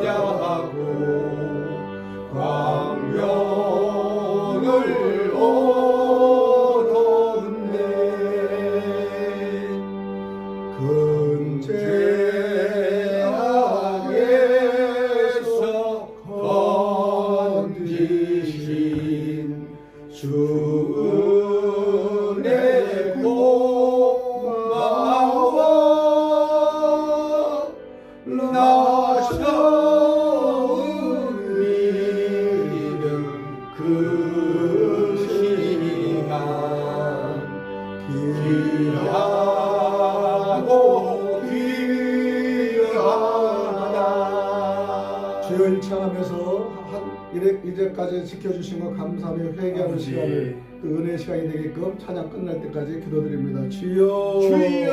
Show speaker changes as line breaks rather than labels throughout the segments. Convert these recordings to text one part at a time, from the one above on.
찬양하고 광명을 얻었네. 근죄악에서 건지신 주 은혜 고마워. 나 처음 믿은 그 시간 귀하고 귀하다.
주여 일창하면서 이제까지 지켜주신 것 감사하며 회개하는 시간을 또 은혜의 시간이 되게끔 찬양 끝날 때까지 기도드립니다. 주여
주여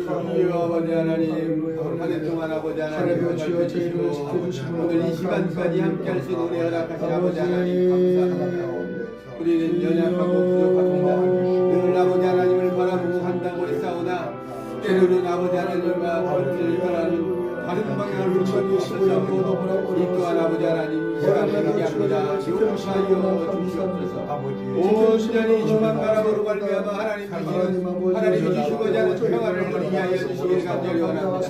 주여
아버지 하나님, 한 해 동안 아버지 하나님
주여 저희를 지켜주시고
오늘 이 시간까지 함께 할 수 있는 은혜 허락하신 아버지 하나님 감사합니다. 우리는 연약하고 부족합니다. 늘 아버지 하나님을 바라보고 한다고 했사오나 때로는 아버지 하나님과 벌을 떠나는 다른 방향으로 전주시고 이 또한 아버지 하나님 시간을 얘기합니다. 용서하여 주시옵소서. 온전히 주만 바라보고 말미암아 하나님이 주시고자 하는 평화를 누리게 하여 주시길 간절히 원합니다.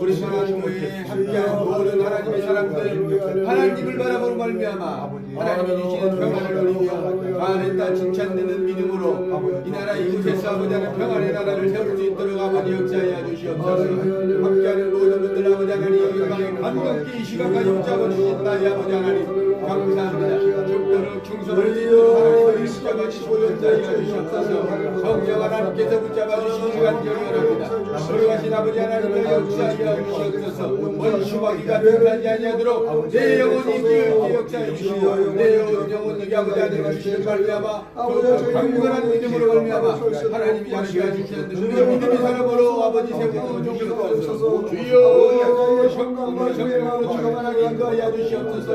우리 하나님의 함께한 모든 하나님의 사람들 하나님을 바라보고 말미암아 하나님이 주시는 평화를 누리며 아랜다 칭찬되는 믿음으로 이 나라 이곳에서 아버지 하나님 평안의 나라를 세울 수 있도록 아버지 역사하여 주시옵소서. 함께하는 모든 분들 아버지 하나님 여기 가게 감격히 이 시간까지 붙잡아 주신다. 이 아버지 하나님 감사합니다. 죽도록 충성을 짓도록 하나님을 붙잡아 주시고 역사하여 주시옵소서. 성령 하나님께서 붙잡아 주시기 간절히 원합니다. 돌아가신 아버지 하나님을 역사하여 주시옵소서. 원수마귀가 변하지 아니하도록 내 영혼이 기울게 역사하여 주시고 내 영혼이 아버지 하나님을 주시는 말미암아 강건한 믿음으로 말미암아 하나님이 약속해 주시는 그 믿음의 사람으로 아버지 세우고 주시옵소서. 주여 성령과 주의 마음으로 충만하게 인도하여 주시옵소서.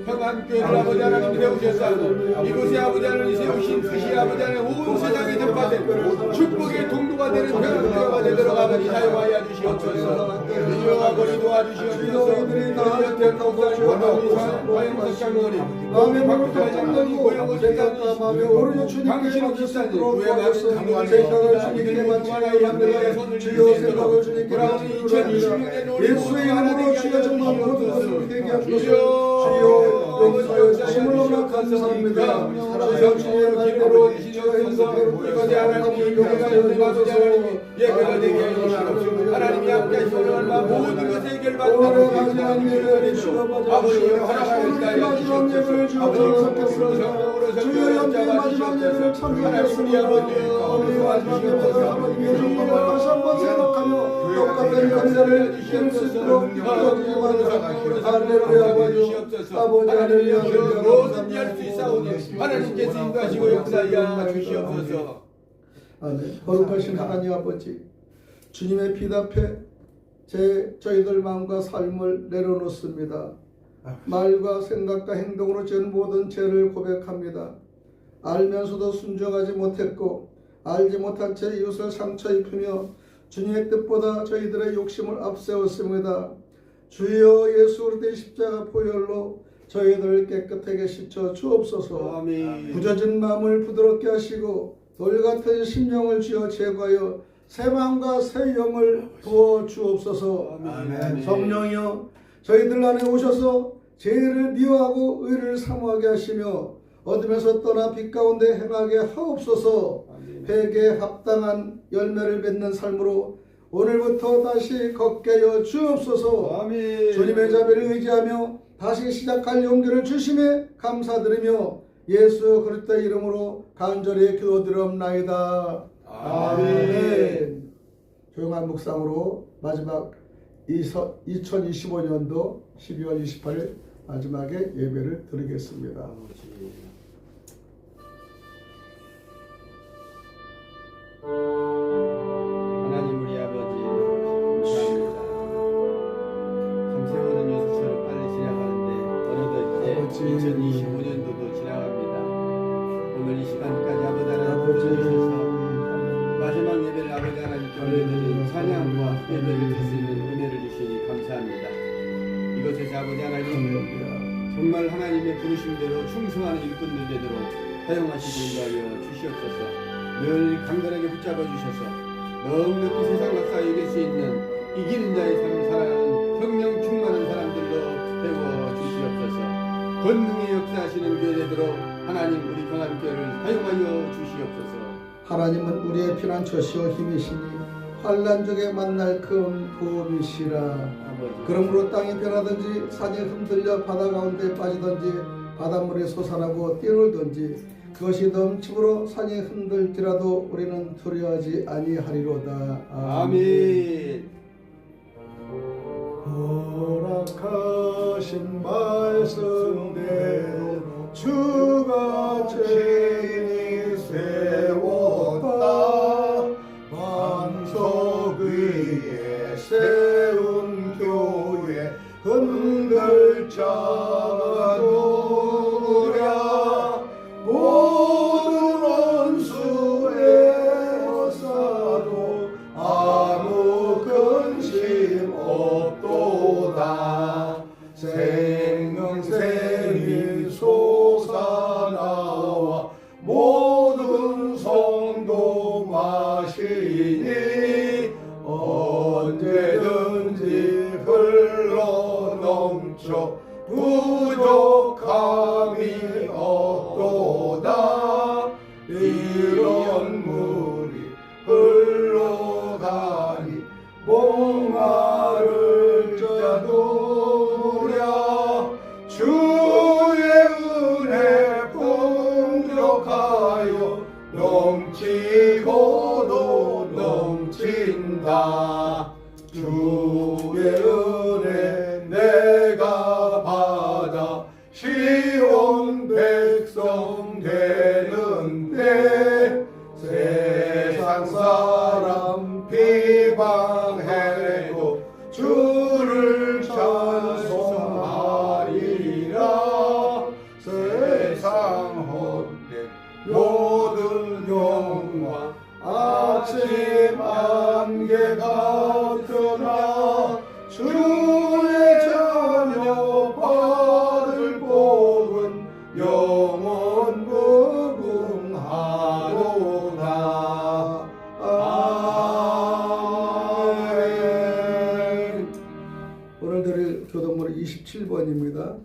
평안교회를 아버지 하나님 세우셨사오고 이곳에 아버지 하나님 세우신 뜻이 아버지 하나님 온 세상에 전파된 축복의 동로가 되는 평안교회가 되도록 아버지 사용하여 주시옵소서. 주여 아버지 도와주시옵소서. 우리 여태 감사를 원하옵소서. 과영석 장로님 마음의 박수가 장로님 고영호 장로님
마음에 오르는 주님께
당신은 기사님 교회
받겠소.
가는
생각을 주님께 마치고 주여 생각을 주님께 마치고
2026년에
예수의 이름으로 주여 정말 모든 것을 되게 하소서. 주여 용서하여 주심으로 감사합니다. 주여 주의 말대로 주여 행동대로 이것이 하나님이 용서하여 주옵소서.
예배가 되게 해주시옵소서. 하나님이 함께 하시는 얼마 모든 것을 해결받는 아버지 허락하였다 해주시옵소서. 아버지 성령으로
주여 영계 마지막 예배를 참여하였습니다. 우리 마지막 예배를 아버지의 정말 다시 한번 생각하며 똑같은 감사를 이룰 수 있도록 할렐루야. 아버지 할렐루야.
뭐든지 할 수 있사오니 하나님께서 인도하시고 역사하여 주시옵소서.
아멘. 거룩하신 하나님 아버지, 주님의 피 앞에 저희들 마음과 삶을 내려놓습니다. 말과 생각과 행동으로 지은 모든 죄를 고백합니다. 알면서도 순종하지 못했고 알지 못한 채 이웃을 상처 입히며 주님의 뜻보다 저희들의 욕심을 앞세웠습니다. 주여 예수 그리스도의 십자가 보혈로 저희들을 깨끗하게 씻어 주옵소서.
아멘.
부져진 마음을 부드럽게 하시고 돌같은 심령을 쥐어 제거하여 새 마음과 새 영을 부어 주옵소서.
아멘.
성령이여 저희들 안에 오셔서 죄를 미워하고 의를 사모하게 하시며 어둠에서 떠나 빛 가운데 행하게 하옵소서. 회개에 합당한 열매를 맺는 삶으로 오늘부터 다시 걷게 하여 주옵소서.
아멘.
주님의 자비를 의지하며 다시 시작할 용기를 주심에 감사드리며 예수 그리스도의 이름으로 간절히 기도드리옵나이다. 아멘. 조용한 묵상으로 마지막 2025년도 12월 28일 마지막에 예배를 드리겠습니다.
하나님 우리 아버지 감사합니다. 참새우는 요소처럼 빨리 지나가는데 어느덧 이제 2025년도도 지나갑니다. 오늘 이 시간까지 아버지 하나님 붙여주셔서 마지막 예배를 아버지 하나님께 올려드린 찬양 찬양과 예배를 드릴 수 있는 은혜를 주시니 감사합니다. 이것에서 아버지 하나님 정말 하나님의 부르심대로 충성하는 일꾼들 되도록 사용하시기 위하여 주시옵소서. 늘 강건하게 붙잡아 주셔서 넉넉히 세상 역사에 이길 수 있는 이기는 자의 삶을 살아가는 성령 충만한 사람들로 세워 주시옵소서. 권능의 역사하시는 교회 되도록 하나님 우리 경암교회를 사용하여 주시옵소서.
하나님은 우리의 피난처시오 힘이시니 환난 중에 만날 큰 도움이시라.
아버지.
그러므로 땅이 변하든지 산이 흔들려 바다 가운데 빠지든지 바닷물이 솟아나고 뛰놀든지 그것이 넘침으로 산이 흔들지라도 우리는 두려워하지 아니하리로다.
아멘.
허락하신 말씀대로 주가 죄인이 세웠다. 반석 위에 세운 교회 흔들 자가 누구랴. 모든 원수의 역사도 아무 근심 없도다. 생명샘이 솟아나와 모든 성도 마시니 언제든지 흘러넘쳐 부족함이 없도다. 이런 물이 흘러가니 목마를 자누랴. 주의 은혜 풍족하여 넘치고도 넘친다. 주의 은혜 내가 받아 시온 백성 되는데 세상 사람 비방해도 주를 찬송하리라. 세상 헛된 모든 영광 아침 안개 같으나 주의 자녀 받을 복은 영원 무궁하도다. 아멘. 오늘 드릴 교독문 27번입니다.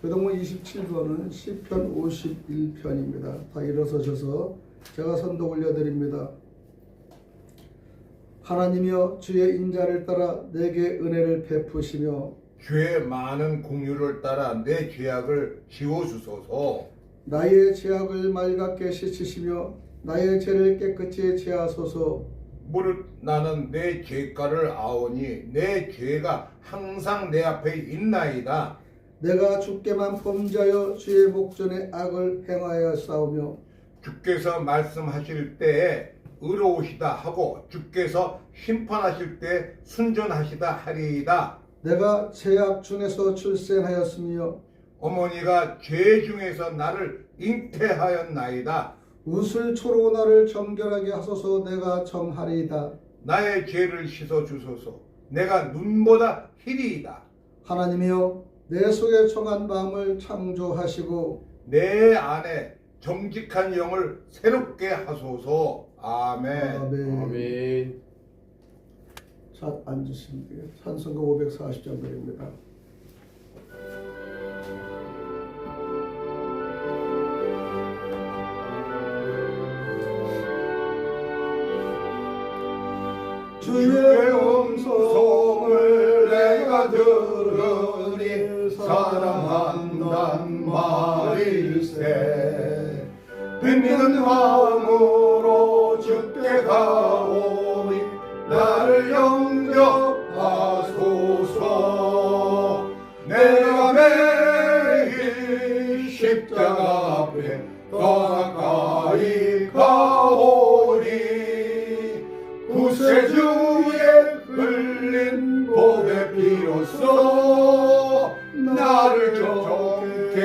교독문 27번은 시편 51편입니다. 다 일어서셔서 제가 선독 올려드립니다. 하나님이여 주의 인자를 따라 내게 은혜를 베푸시며
주의 많은 공유를 따라 내 죄악을 지워주소서.
나의 죄악을 맑게 씻으시며 나의 죄를 깨끗이 제하소서.
무릇 나는 내 죄가를 아오니 내 죄가 항상 내 앞에 있나이다.
내가 주께만 범죄하여 주의 목전에 악을 행하여 싸우며
주께서 말씀하실 때에 의로우시다 하고 주께서 심판하실 때 순전하시다 하리이다.
내가 죄악 중에서 출생하였으며
어머니가 죄 중에서 나를 잉태하였나이다.
웃을 초로 나를 정결하게 하소서. 내가 정하리이다.
나의 죄를 씻어주소서. 내가 눈보다 희리이다.
하나님이여 내 속에 정한 마음을 창조하시고
내 안에 정직한 영을 새롭게 하소서. 아멘.
아멘.
아멘.
자, 앉으시면 돼요. 찬송가 540장들입니다. 주의 음성을 내가 들으니 사랑한단 말일세. 빛나는 마음으로 주께 가오니 나를 영접하소서. 내가 매일 십자가 앞에 더 가까이 가오니 구세주의 흘린 복의 피로써 나를 좋게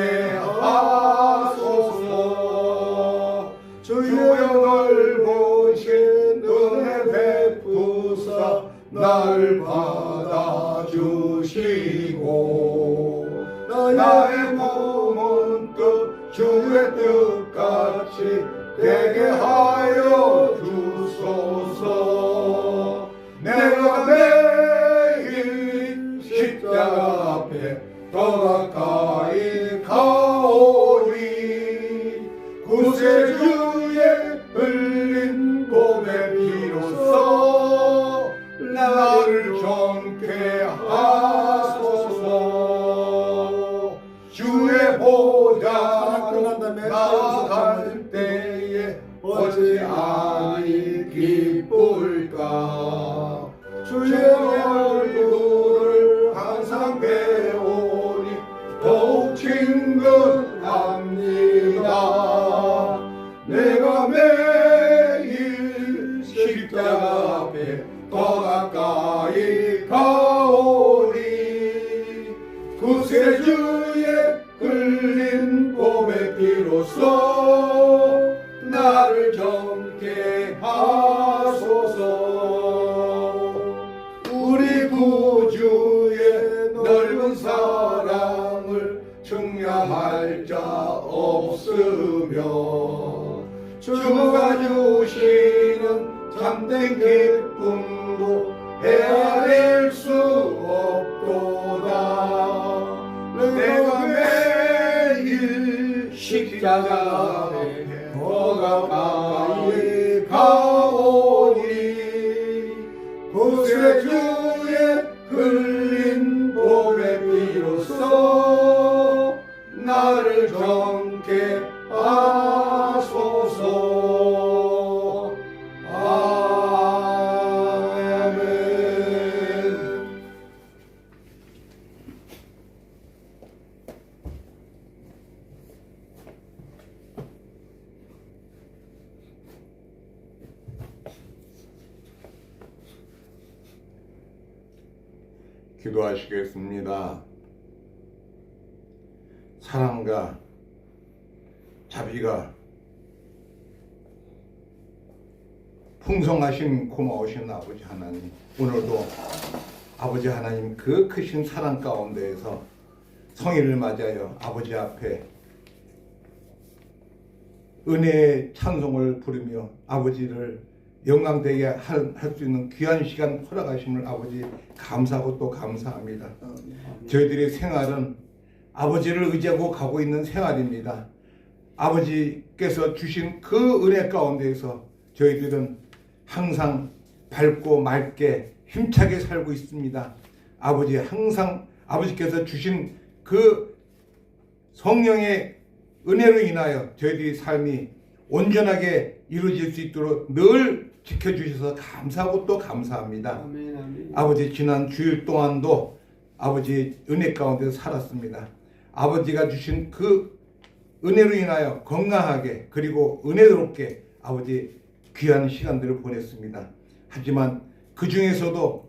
하소서. 주여 넓으신 은혜 베푸사
받아주시고 나의 몸은 그 주의 뜻같이 되게 하여 주소서. 내가 매일 십자가 앞에 더 가까이 가오리. 구세주의 흘린 봄의 비로소 나를 정케 하소서. 주의 보좌로 나갈 때에 어찌하니 기쁠까. 주의 얼굴을 항상 배우니 더욱 친근합니다. 내가 매일 십자가 앞에 더 가까이 가오리. 구세주의 흘린 봄의 비로소 나를 정케 하소서. 우리 구주의 넓은 사랑을 증명할 자 없으며 주가 주시는 참된 기쁨도 헤아릴 수 없도다. 내가 매일 십자가 앞에 더 가까이 가오니. 구세주의 흘린 봄의 비로소 나를 정케 하소서. 아멘. 기도하시겠습니다. 사랑과 자비가 풍성하신 고마우신 아버지 하나님, 오늘도 아버지 하나님 그 크신 사랑 가운데에서 성일을 맞이하여 아버지 앞에 은혜의 찬송을 부르며 아버지를 영광되게 할 수 있는 귀한 시간 허락하심을 아버지 감사하고 또 감사합니다. 저희들의 생활은 아버지를 의지하고 가고 있는 생활입니다. 아버지께서 주신 그 은혜 가운데에서 저희들은 항상 밝고 맑게 힘차게 살고 있습니다. 아버지, 항상 아버지께서 주신 그 성령의 은혜로 인하여 저희들의 삶이 온전하게 이루어질 수 있도록 늘 지켜주셔서 감사하고 또 감사합니다.
아멘, 아멘.
아버지, 지난 주일 동안도 아버지 은혜 가운데 살았습니다. 아버지가 주신 그 은혜로 인하여 건강하게 그리고 은혜롭게 아버지 귀한 시간들을 보냈습니다. 하지만 그 중에서도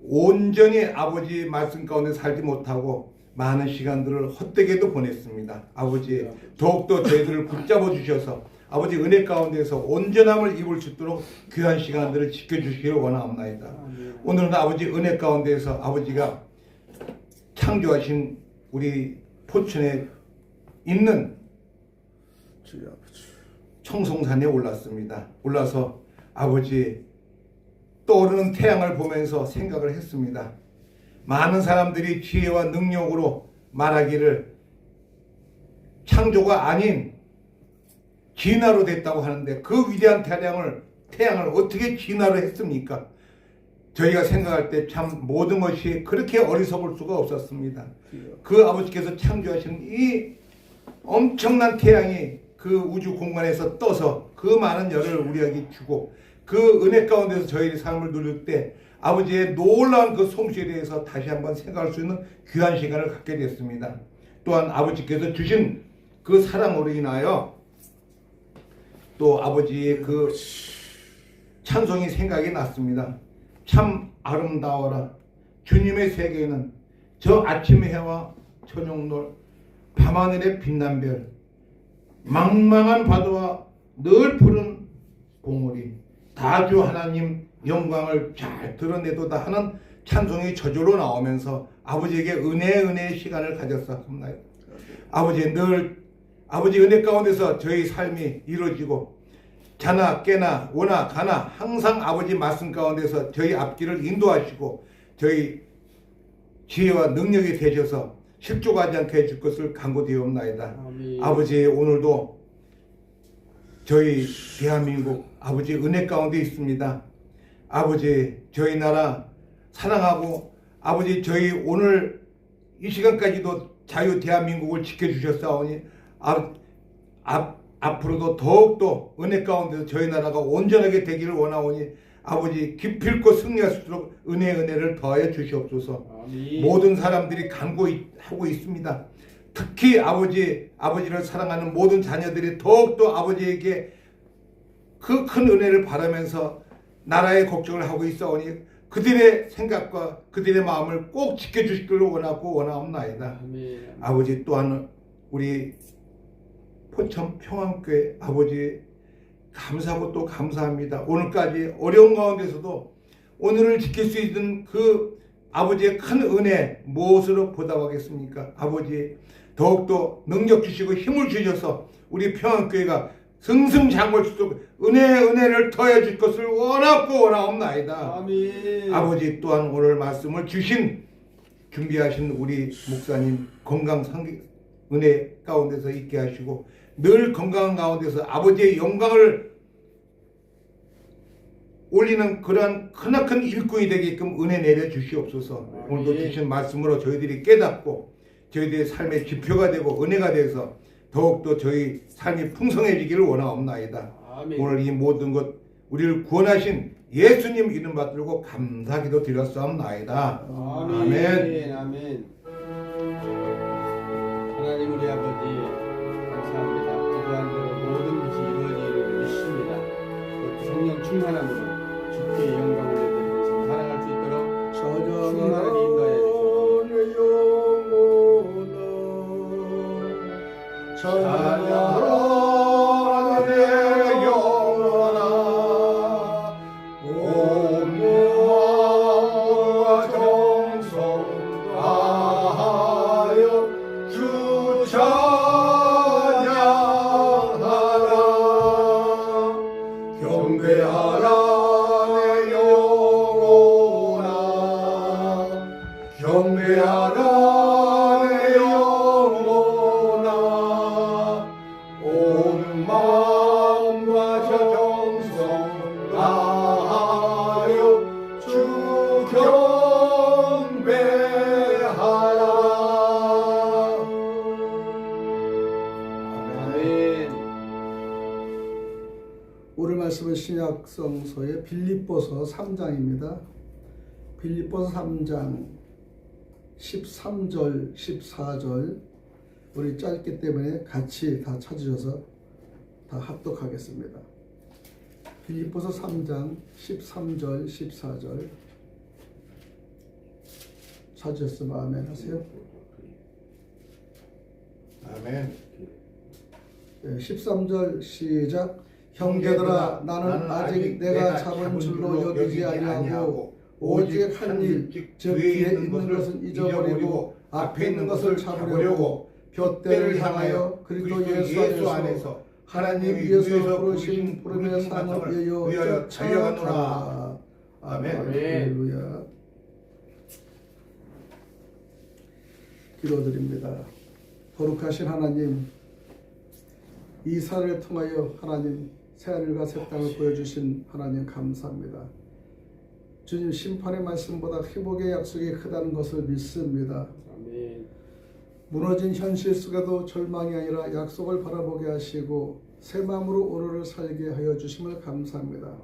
온전히 아버지 말씀 가운데 살지 못하고 많은 시간들을 헛되게도 보냈습니다. 아버지, 더욱더 저희들을 붙잡아 주셔서 아버지 은혜 가운데서 온전함을 입을 수 있도록 귀한 시간들을 지켜주시기를 원하옵나이다. 오늘은 아버지 은혜 가운데서 아버지가 창조하신 우리 포천에 있는 청송산에 올랐습니다. 올라서 아버지 떠오르는 태양을 보면서 생각을 했습니다. 많은 사람들이 지혜와 능력으로 말하기를 창조가 아닌 진화로 됐다고 하는데 그 위대한 태양을 어떻게 진화로 했습니까? 저희가 생각할 때 참 모든 것이 그렇게 어리석을 수가 없었습니다. 그 아버지께서 창조하신 이 엄청난 태양이 그 우주 공간에서 떠서 그 많은 열을 우리에게 주고 그 은혜 가운데서 저희의 삶을 누릴 때 아버지의 놀라운 그 솜씨에 대해서 다시 한번 생각할 수 있는 귀한 시간을 갖게 됐습니다. 또한 아버지께서 주신 그 사랑으로 인하여 또 아버지의 그 찬송이 생각이 났습니다. 참 아름다워라 주님의 세계는 저 아침 해와 저녁놀 밤하늘의 빛난 별 망망한 바다와 늘 푸른 봉우리 다 주 하나님 영광을 잘 드러내도다 하는 찬송이 저절로 나오면서 아버지에게 은혜의 시간을 가졌습니다. 아버지 늘 아버지 은혜 가운데서 저희 삶이 이루어지고 자나 깨나 오나 가나 항상 아버지 말씀 가운데서 저희 앞길을 인도하시고 저희 지혜와 능력이 되셔서 실족하지 않게 해줄 것을 간구되옵나이다. 아버지 오늘도 저희 대한민국 아버지 은혜 가운데 있습니다. 아버지 저희 나라 사랑하고 아버지 저희 오늘 이 시간까지도 자유 대한민국을 지켜주셨사오니 앞으로도 더욱더 은혜 가운데서 저희 나라가 온전하게 되기를 원하오니 아버지 기필코 승리할수록 은혜를 더하여 주시옵소서.
아멘.
모든 사람들이 간구하고 있습니다. 특히 아버지를 사랑하는 모든 자녀들이 더욱더 아버지에게 그 큰 은혜를 바라면서 나라의 걱정을 하고 있어오니 그들의 생각과 그들의 마음을 꼭 지켜주시기를 원하옵나이다.
아멘.
아버지 또한 우리 포천 평안교회 아버지 감사하고 또 감사합니다. 오늘까지 어려운 가운데서도 오늘을 지킬 수 있는 그 아버지의 큰 은혜 무엇으로 보답하겠습니까? 아버지 더욱더 능력 주시고 힘을 주셔서 우리 평안교회가 승승장구할수록 은혜를 더해 줄 것을 원하옵나이다.
아멘.
아버지 또한 오늘 말씀을 준비하신 우리 목사님 건강 은혜 가운데서 있게 하시고 늘 건강한 가운데서 아버지의 영광을 올리는 그러한 크나큰 일꾼이 되게끔 은혜 내려 주시옵소서. 오늘도 주신 말씀으로 저희들이 깨닫고 저희들의 삶의 지표가 되고 은혜가 돼서 더욱더 저희 삶이 풍성해지기를 원하옵나이다.
아멘.
오늘 이 모든 것 우리를 구원하신 예수님 이름 받들고 감사기도 드렸사옵나이다.
아멘. 아멘. 하나님 우리 아버지 감사합니다. 기도한 대로 모든 것이 이루어지기를 믿습니다. 또 성령 충만함으로 주께 영광을 드리면서 살아갈 수 있도록 충만하게 인도하여 주시옵소서.
오늘 말씀은 신약성서의 빌립보서 3장입니다. 빌립보서 3장 13절 14절 우리 짧기 때문에 같이 다 찾으셔서 다 합독하겠습니다. 빌립보서 3장 13절 14절 찾으셨으면 아멘 하세요.
아멘.
13절 시작. 형제들아 나는 아직 내가 잡은 줄로 여기지 아니하고 오직 한 일 즉 뒤에 있는 것은 잊어버리고 앞에 있는 것을 잡으려고 둯대를 향하여 그리스도 예수 안에서 하나님 위에서 부르신 부름의 상을 위하여 달려가노라. 아멘. 할렐루야. 기도드립니다. 거룩하신 하나님, 이 사를 통하여 하나님 새하늘과 새 땅을 보여주신 하나님 감사합니다. 주님 심판의 말씀보다 회복의 약속이 크다는 것을 믿습니다.
아멘.
무너진 현실 속에도 절망이 아니라 약속을 바라보게 하시고 새 마음으로 오늘을 살게 하여 주심을 감사합니다.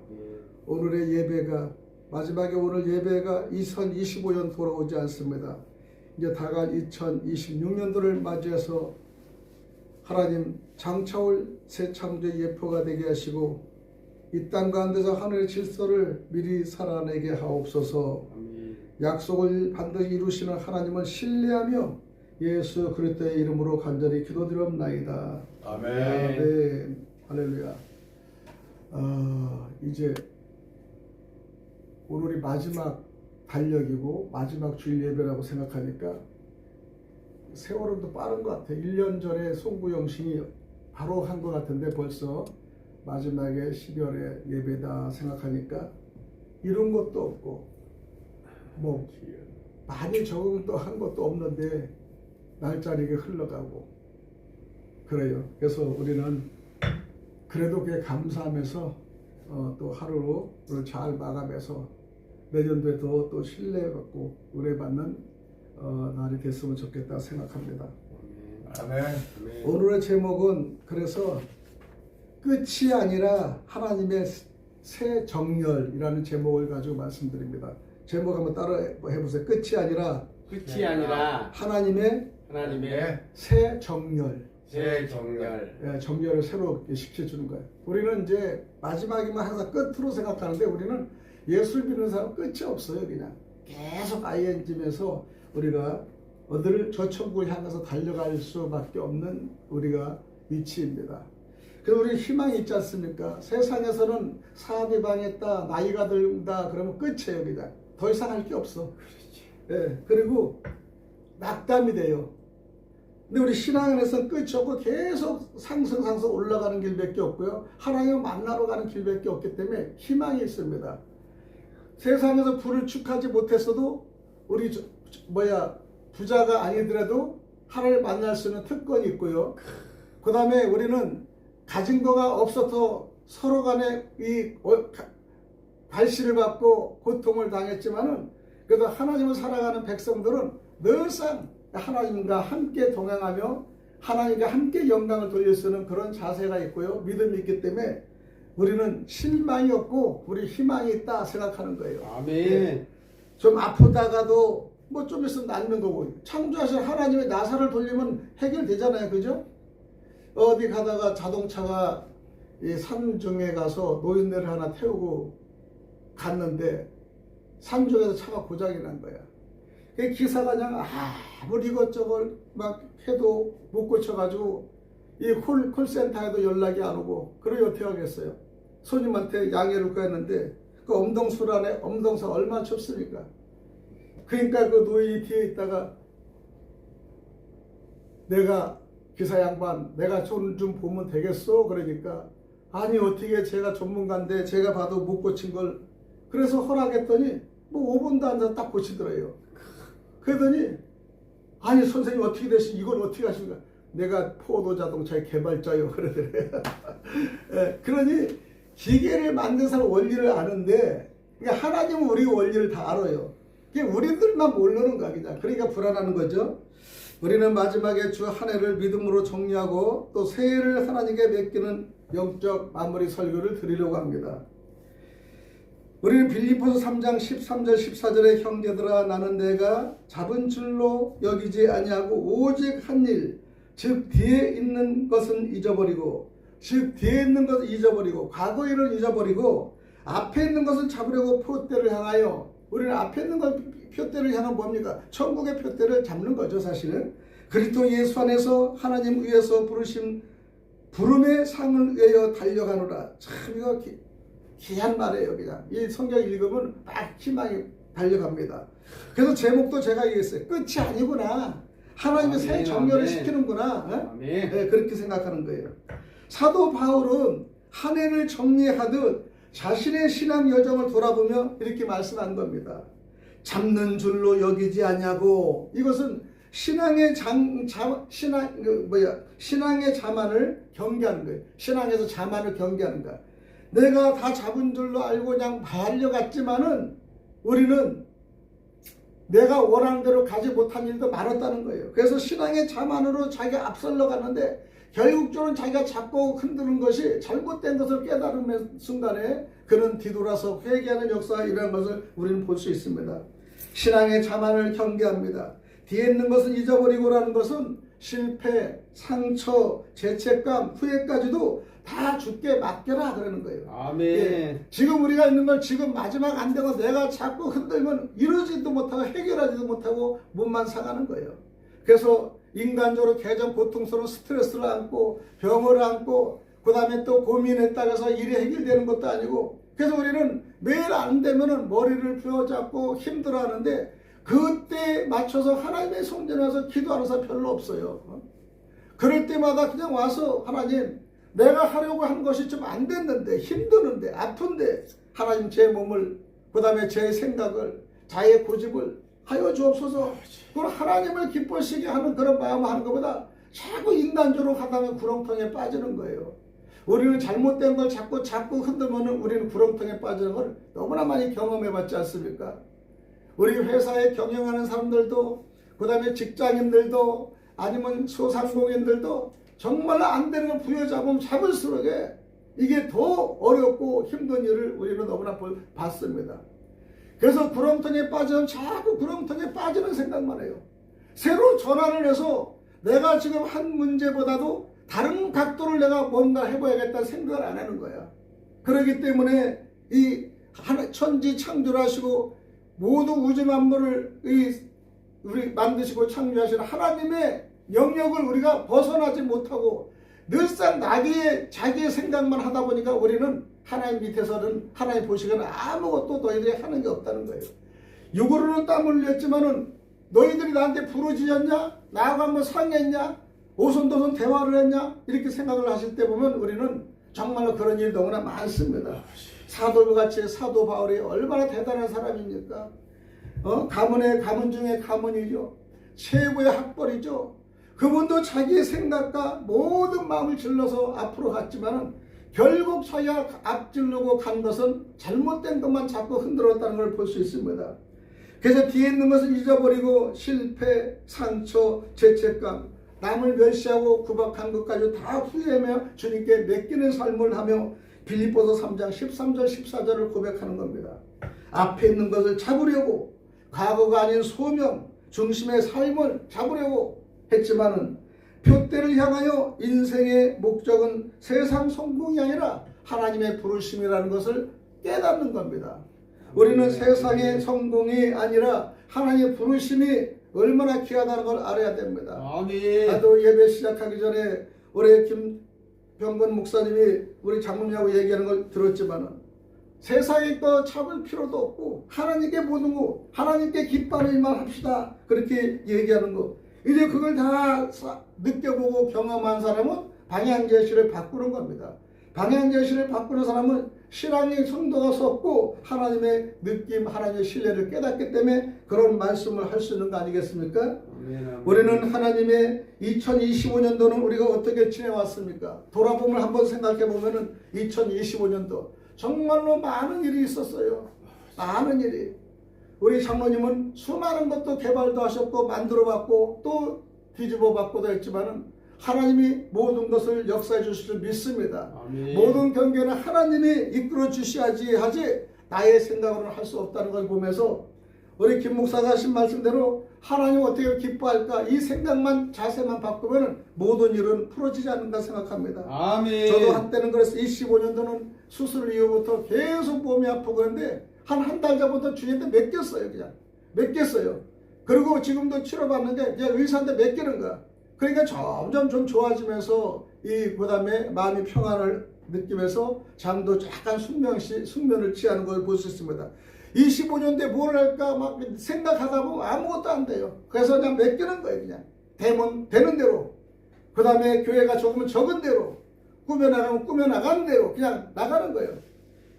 오늘의 예배가 마지막에 오늘 예배가 2025년 돌아오지 않습니다. 이제 다가올 2026년도를 맞이해서 하나님 장차올 새 창조의 예표가 되게 하시고 이 땅 가운데서 하늘의 질서를 미리 살아내게 하옵소서. 약속을 반드시 이루시는 하나님을 신뢰하며 예수 그리스도의 이름으로 간절히 기도드립나이다.
아멘.
아멘. 할렐루야. 이제 오늘이 마지막 달력이고 마지막 주일 예배라고 생각하니까 세월은 더 빠른 것 같아요. 1년 전에 송구영신이 바로 한 것 같은데 벌써 마지막에 12월에 예배다 생각하니까 이런 것도 없고 뭐 많이 적응도 한 것도 없는데 날짜리게 흘러가고 그래요. 그래서 우리는 그래도 그게 감사하면서 또 하루를 잘 마감해서 내년도에 또 신뢰받고 은혜받는 날이 됐으면 좋겠다 생각합니다.
아멘.
오늘의 제목은 그래서 끝이 아니라 하나님의 새 정렬이라는 제목을 가지고 말씀드립니다. 제목 한번 따라 해보세요. 끝이 아니라 하나님의 새 정렬.
새 정렬.
예, 정렬을 새로 시켜주는 거예요. 우리는 이제 마지막이면 항상 끝으로 생각하는데 우리는 예수를 믿는 사람은 끝이 없어요. 그냥 계속 ING면서 우리가 어디를 저 천국을 향해서 달려갈 수밖에 없는 우리가 위치입니다. 그래서 우리 희망이 있지 않습니까? 세상에서는 사업이 망했다, 나이가 들다 그러면 끝이에요. 그냥 더 이상 할 게 없어. 예, 그리고 낙담이 돼요. 근데 우리 신앙 안에서는 끝이 없고 계속 상승 올라가는 길밖에 없고요. 하나님을 만나러 가는 길밖에 없기 때문에 희망이 있습니다. 세상에서 부를 축하지 못했어도 우리 부자가 아니더라도 하나님을 만날 수 있는 특권이 있고요. 그 다음에 우리는 가진 거가 없어서 서로 간에 이 발시를 받고 고통을 당했지만은 그래도 하나님을 살아가는 백성들은 늘상 하나님과 함께 동행하며 하나님과 함께 영광을 돌릴 수 있는 그런 자세가 있고요. 믿음이 있기 때문에 우리는 실망이 없고 우리 희망이 있다 생각하는 거예요.
아멘.
예. 좀 아프다가도 뭐 좀 있으면 낫는 거고 창조하신 하나님의 나사를 돌리면 해결되잖아요. 그죠? 어디 가다가 자동차가 이 산중에 가서 노인네를 하나 태우고 갔는데 산중에서 차가 고장이 난 거야. 그 기사가 그냥 아무리 이것저것 막 해도 못 고쳐가지고 이 콜센터에도 연락이 안 오고 그러니 어떻게 하겠어요? 손님한테 양해를 구했는데 그 엄동산 얼마나 춥습니까? 그러니까 그 노인이 뒤에 있다가 내가 기사 양반 내가 좀 보면 되겠어? 그러니까 아니 어떻게 제가 전문가인데 제가 봐도 못 고친 걸 그래서 허락했더니 뭐 5분도 안 돼서 딱 고치더래요. 그러더니 아니 선생님 어떻게 되시 이건 어떻게 하십니까? 내가 포도 자동차의 개발자요 그러더래요. 예, 그러니 기계를 만든 사람 원리를 아는데 그러니까 하나님은 우리 원리를 다 알아요. 그게 우리들만 모르는 거야 그냥. 그러니까 불안하는 거죠. 우리는 마지막에 주 한 해를 믿음으로 정리하고 또 새해를 하나님께 맡기는 영적 마무리 설교를 드리려고 합니다. 우리는 빌립보서 3장 13절 14절에 형제들아 나는 내가 잡은 줄로 여기지 아니하고 오직 한 일 즉 뒤에 있는 것은 잊어버리고 과거 일을 잊어버리고 앞에 있는 것을 잡으려고 표대를 향하여 우리는 앞에 있는 표대를 향한 뭡니까? 천국의 표대를 잡는 거죠 사실은. 그리스도 예수 안에서 하나님 위에서 부르심 부름의 상을 위하여 달려가노라. 참 이거 귀한 말이에요. 그냥 이 성경 읽으면 막 희망이 달려갑니다. 그래서 제목도 제가 얘기했어요. 끝이 아니구나. 하나님의 새 정렬을 시키는구나. 네, 그렇게 생각하는 거예요. 사도 바울은 한 해를 정리하듯 자신의 신앙 여정을 돌아보며 이렇게 말씀한 겁니다. 잡는 줄로 여기지 아니하고 이것은 신앙의 신앙의 자만을 경계하는 거예요. 신앙에서 자만을 경계하는 거야. 내가 다 잡은 줄로 알고 그냥 달려갔지만은 우리는 내가 원하는 대로 가지 못한 일도 많았다는 거예요. 그래서 신앙의 자만으로 자기가 앞설러 갔는데 결국적으로 자기가 잡고 흔드는 것이 잘못된 것을 깨달은 순간에 그는 뒤돌아서 회개하는 역사가 일어난 것을 우리는 볼 수 있습니다. 신앙의 자만을 경계합니다. 뒤에 있는 것은 잊어버리고라는 것은 실패, 상처, 죄책감, 후회까지도 다 주께 맡겨라 그러는 거예요.
아멘.
예, 지금 우리가 있는 걸 지금 마지막 안 되고 내가 자꾸 흔들면 이루지도 못하고 해결하지도 못하고 몸만 상하는 거예요. 그래서 인간적으로 개정 고통스러운 스트레스를 안고 병을 안고 그 다음에 또 고민했다고 해서 일이 해결되는 것도 아니고 그래서 우리는 매일 안 되면은 머리를 부여잡고 힘들어하는데 그때 맞춰서 하나님의 성전에 와서 기도하는 사람 별로 없어요. 그럴 때마다 그냥 와서 하나님 내가 하려고 한 것이 좀 안 됐는데 힘드는데 아픈데 하나님 제 몸을 그 다음에 제 생각을 자의 고집을 하여 주옵소서. 그걸 하나님을 기뻐시게 하는 그런 마음을 하는 것보다 자꾸 인간적으로 하다가 구렁텅이에 빠지는 거예요. 우리는 잘못된 걸 자꾸 흔들면 우리는 구렁텅이에 빠지는 걸 너무나 많이 경험해 봤지 않습니까? 우리 회사에 경영하는 사람들도 그 다음에 직장인들도 아니면 소상공인들도 정말 안 되는 걸 부여잡으면 잡을수록 이게 더 어렵고 힘든 일을 우리는 너무나 봤습니다. 그래서 구렁텅이에 빠지면 자꾸 구렁텅이에 빠지는 생각만 해요. 새로 전환을 해서 내가 지금 한 문제보다도 다른 각도를 내가 뭔가 해봐야겠다는 생각을 안 하는 거야. 그렇기 때문에 이 천지 창조를 하시고 모두 우주 만물을 우리 만드시고 창조하시는 하나님의 영역을 우리가 벗어나지 못하고 늘상 자기의 생각만 하다 보니까 우리는 하나님 밑에서는 하나님 보시기에는 아무것도 너희들이 하는 게 없다는 거예요. 육으로는 땀을 흘렸지만은 너희들이 나한테 부르짖었냐? 나하고 한번 상의했냐? 오손도손 대화를 했냐? 이렇게 생각을 하실 때 보면 우리는 정말로 그런 일이 너무나 많습니다. 사도와 같이 사도 바울이 얼마나 대단한 사람입니까? 가문의 가문 중에 가문이죠. 최고의 학벌이죠. 그분도 자기의 생각과 모든 마음을 질러서 앞으로 갔지만 결국 자기가 앞질르고 간 것은 잘못된 것만 자꾸 흔들었다는 걸 볼 수 있습니다. 그래서 뒤에 있는 것을 잊어버리고 실패, 상처, 죄책감, 남을 멸시하고 구박한 것까지 다 후회하며 주님께 맡기는 삶을 하며 빌립보서 3장 13절 14절을 고백하는 겁니다. 앞에 있는 것을 잡으려고 과거가 아닌 소명, 중심의 삶을 잡으려고 했지만은 표대를 향하여 인생의 목적은 세상 성공이 아니라 하나님의 부르심이라는 것을 깨닫는 겁니다. 우리는 세상의 성공이 아니라 하나님의 부르심이 얼마나 귀하다는 걸 알아야 됩니다.
아멘.
나도 예배 시작하기 전에 올해 김병건 목사님이 우리 장로님하고 얘기하는 걸 들었지만은 세상에 거 잡을 필요도 없고 하나님께 모든 거 하나님께 기뻐하는 일만 합시다. 그렇게 얘기하는 거. 이제 그걸 다 느껴보고 경험한 사람은 방향제시를 바꾸는 겁니다. 방향제시를 바꾸는 사람은 신앙의 성도가 섰고 하나님의 느낌, 하나님의 신뢰를 깨닫기 때문에 그런 말씀을 할 수 있는 거 아니겠습니까? 우리는 하나님의 2025년도는 우리가 어떻게 지내왔습니까? 돌아보면 한번 생각해 보면은 2025년도 정말로 많은 일이 있었어요. 많은 일이. 우리 장로님은 수많은 것도 개발도 하셨고 만들어봤고 또 뒤집어봤고도 했지만은 하나님이 모든 것을 역사해 주실 줄 믿습니다.
아멘.
모든 경계는 하나님이 이끌어 주셔야지 하지 나의 생각으로는 할 수 없다는 걸 보면서 우리 김 목사가 하신 말씀대로 하나님 어떻게 기뻐할까 이 생각만 자세만 바꾸면 모든 일은 풀어지지 않는다 생각합니다.
아멘.
저도 한때는 그래서 25년도는 수술 이후부터 계속 몸이 아프고 그런데 한 달 전부터 주님한테 맡겼어요. 그냥 맡겼어요. 그리고 지금도 치료받는데 그냥 의사한테 맡기는 거야. 그러니까 점점 좀 좋아지면서 그 다음에 마음이 평안을 느끼면서 잠도 약간 숙면을 취하는 걸 볼 수 있습니다. 25년대 뭘 할까 막 생각하다 보면 아무것도 안 돼요. 그래서 그냥 맡기는 거예요. 그냥 되면 되는 대로. 그 다음에 교회가 적으면 적은 대로. 꾸며나가면 꾸며나가는 대로 그냥 나가는 거예요.